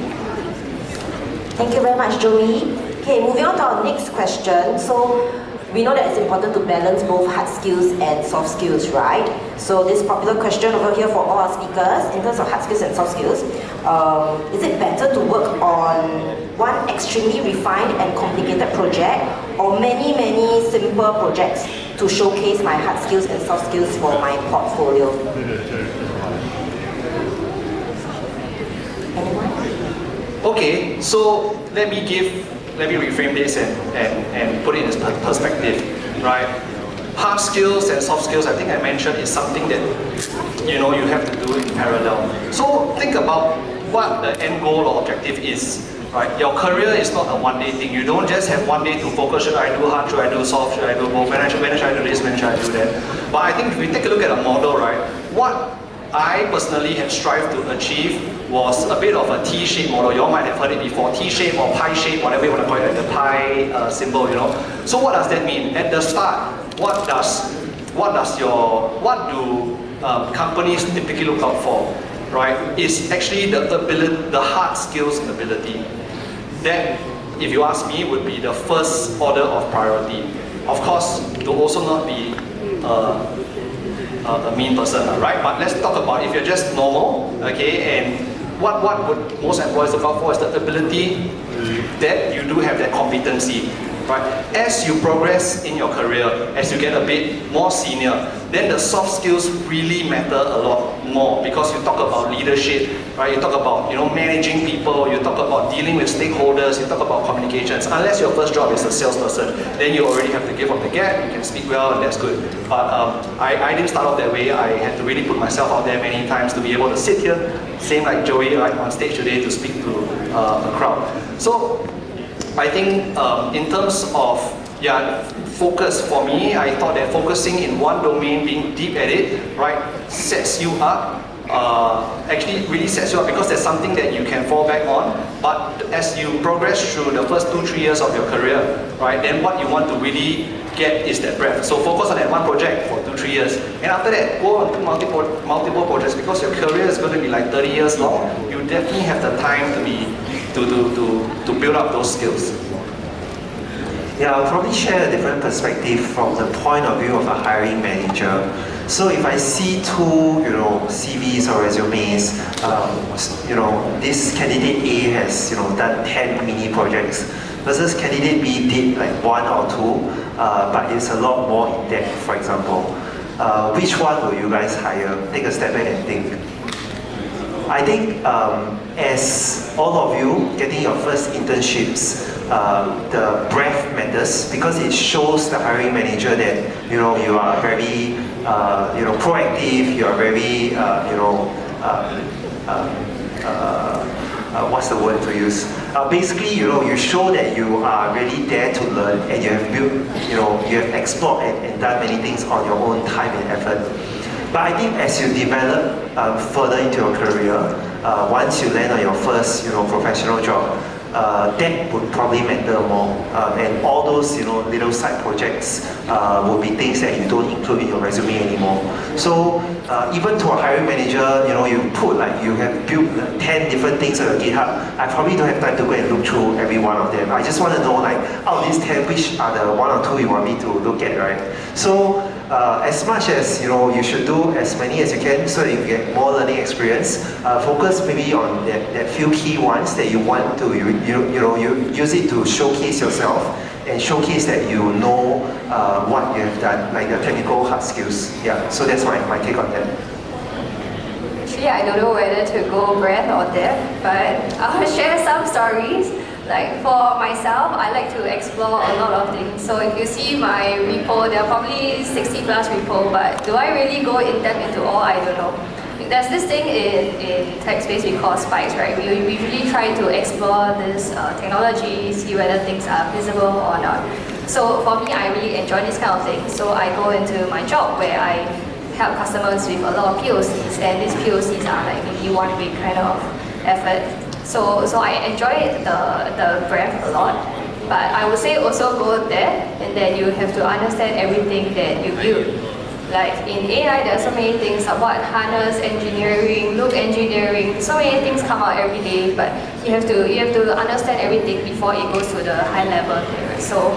Thank you very much, Joey. Okay, moving on to our next question. So we know that it's important to balance both hard skills and soft skills, right? So this popular question over here for all our speakers, in terms of hard skills and soft skills, is it better to work on one extremely refined and complicated project, or many simple projects to showcase my hard skills and soft skills for my portfolio? Anyone? Okay, so let me reframe this and put it in perspective, right? Hard skills and soft skills, I think I mentioned, is something that you have to do in parallel. So think about what the end goal or objective is, right? Your career is not a one-day thing. You don't just have one day to focus, should I do hard, should I do soft, should I do both, when should I do this, when should I do that? But I think if we take a look at a model, right, what I personally have strived to achieve was a bit of a T-shaped model. You all might have heard it before, T-shape or pie shape, whatever you want to call it, like the pie symbol, So what does that mean? At the start, what do companies typically look out for, right? It's actually the hard skills and ability. That, if you ask me, would be the first order of priority. Of course, to also not be a mean person, right? But let's talk about if you're just normal, okay, and what would most employers look out for is the ability that you do have that competency, right? As you progress in your career, as you get a bit more senior, then the soft skills really matter a lot more, because you talk about leadership, right? You talk about managing people, you talk about dealing with stakeholders, you talk about communications. Unless your first job is a salesperson, then you already have to give up the gap, you can speak well, and that's good. But I didn't start off that way. I had to really put myself out there many times to be able to sit here, same like Joey, right, on stage today to speak to a crowd. So I think in terms of focus, for me, I thought that focusing in one domain, being deep at it, right, sets you up, actually really sets you up, because there's something that you can fall back on. But as you progress through the first 2-3 years of your career, right, then what you want to really get is that breadth. So focus on that one project for 2-3 years, and after that go on to multiple projects, because your career is going to be like 30 years long. You definitely have the time to build up those skills. Yeah, I'll probably share a different perspective from the point of view of a hiring manager. So if I see two, CVs or resumes, this candidate A has, done 10 mini projects versus candidate B did like 1 or 2, but it's a lot more in depth, for example. Which one will you guys hire? Take a step back and think. I think as all of you getting your first internships, the breadth matters, because it shows the hiring manager that you are very proactive, you are very what's the word to use? Basically, you show that you are really there to learn, and you have built, you have explored and done many things on your own time and effort. But I think as you develop further into your career, once you land on your first, professional job, that would probably matter more. And all those, little side projects would be things that you don't include in your resume anymore. So even to a hiring manager, you put you have built 10 different things on your GitHub. I probably don't have time to go and look through every one of them. I just want to know, out of these 10, which are the 1 or 2 you want me to look at, right? So as much as you should do as many as you can so that you get more learning experience. Focus maybe on that few key ones that you want to you use it to showcase yourself and showcase that you know what you have done, like the technical hard skills. Yeah, so that's my take on that. Actually, I don't know whether to go breadth or depth, but I'll share some stories. Like for myself, I like to explore a lot of things. So if you see my repo, there are probably 60 plus repo, but do I really go in depth into all? I don't know. There's this thing in tech space we call spikes, right? We usually try to explore this technology, see whether things are visible or not. So for me, I really enjoy this kind of thing. So I go into my job where I help customers with a lot of POCs, and these POCs are like maybe 1 week kind of effort. So I enjoy the breadth a lot, but I would say also go there, and then you have to understand everything that you build. Like in AI, there are so many things about harness engineering, loop engineering, so many things come out every day, but you have to understand everything before it goes to the high level here. So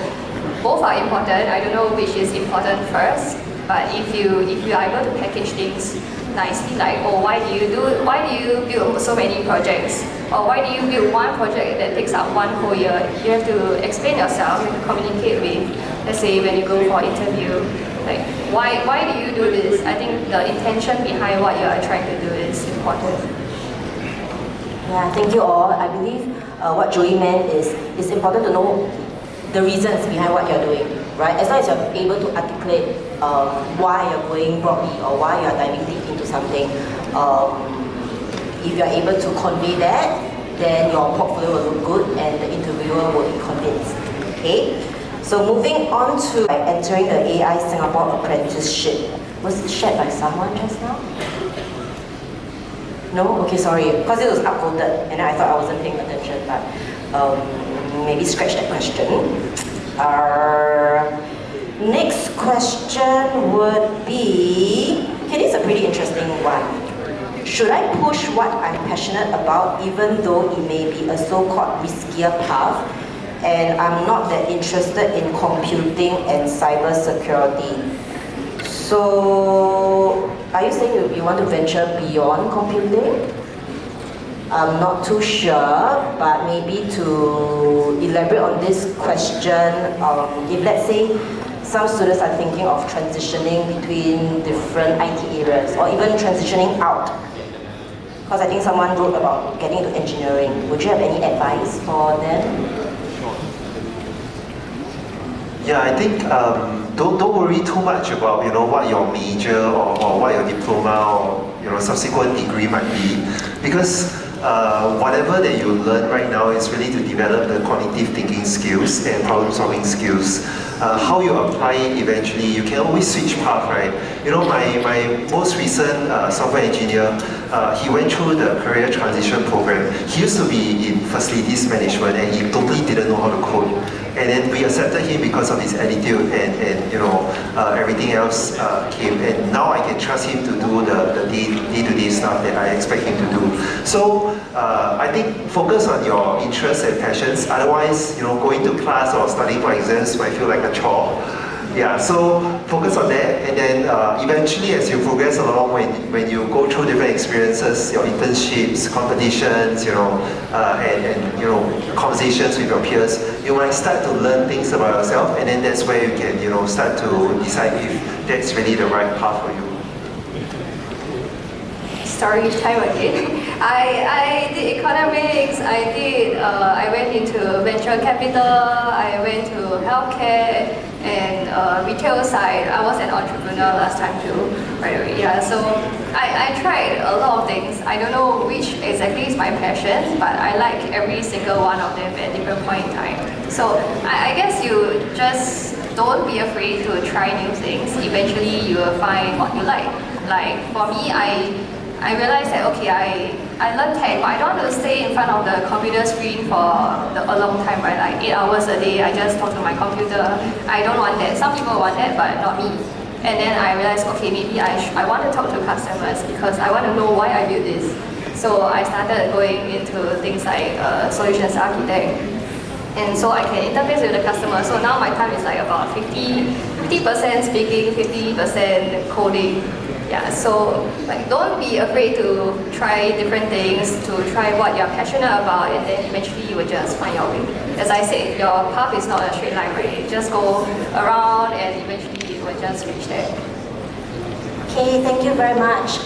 both are important. I don't know which is important first, but if you are able to package things nicely, like, oh, why do you build so many projects, or why do you build one project that takes up one whole year? You have to explain yourself, you have to communicate with, let's say when you go for interview, like why do you do this? I think the intention behind what you are trying to do is important. Yeah, thank you all. I believe what Joey meant is it's important to know the reasons behind what you're doing, right? As long as you're able to articulate why you're going broadly or why you're diving deep into something, if you're able to convey that, then your portfolio will look good and the interviewer will be convinced. Okay? So moving on to entering the AI Singapore apprenticeship. Was it shared by someone just now? No? Okay, sorry. Because it was upvoted and I thought I wasn't paying attention, but maybe scratch that question. Next question would be, okay, this is a pretty interesting one. Should I push what I'm passionate about even though it may be a so-called riskier path and I'm not that interested in computing and cybersecurity? So, are you saying you want to venture beyond computing? I'm not too sure, but maybe to elaborate on this question, if let's say some students are thinking of transitioning between different IT areas or even transitioning out, because I think someone wrote about getting into engineering. Would you have any advice for them? Yeah, I think don't worry too much about what your major or what your diploma or subsequent degree might be, because whatever that you learn right now is really to develop the cognitive thinking skills and problem solving skills. How you apply it eventually, you can always switch path, right? My most recent software engineer, he went through the career transition program. He used to be in facilities management and he totally didn't know how to code. And then we accepted him because of his attitude and everything else came. And now I can trust him to do the day-to-day stuff that I expect him to do. So I think focus on your interests and passions. Otherwise, going to class or studying for exams might feel like a chore. Yeah, so focus on that, and then eventually as you progress along, when you go through different experiences, your internships, competitions, and conversations with your peers, you might start to learn things about yourself, and then that's where you can start to decide if that's really the right path for you. Story time again. I did economics, I went into venture capital, I went to healthcare and retail side. I was an entrepreneur last time too, by the way. Yeah, so I tried a lot of things. I don't know which exactly is my passion, but I like every single one of them at different point in time. So I guess you just don't be afraid to try new things. Eventually you will find what you like. Like for me, I realized that, okay, I learned tech, but I don't want to stay in front of the computer screen for a long time, right? Like 8 hours a day, I just talk to my computer. I don't want that. Some people want that, but not me. And then I realized, okay, maybe I want to talk to customers because I want to know why I built this. So I started going into things like solutions architect. And so I can interface with the customer. So now my time is like about 50% speaking, 50% coding. Yeah, so like don't be afraid to try different things, to try what you're passionate about, and then eventually you will just find your way. As I said, your path is not a straight line, right? Just go around and eventually you will just reach there. Okay, thank you very much.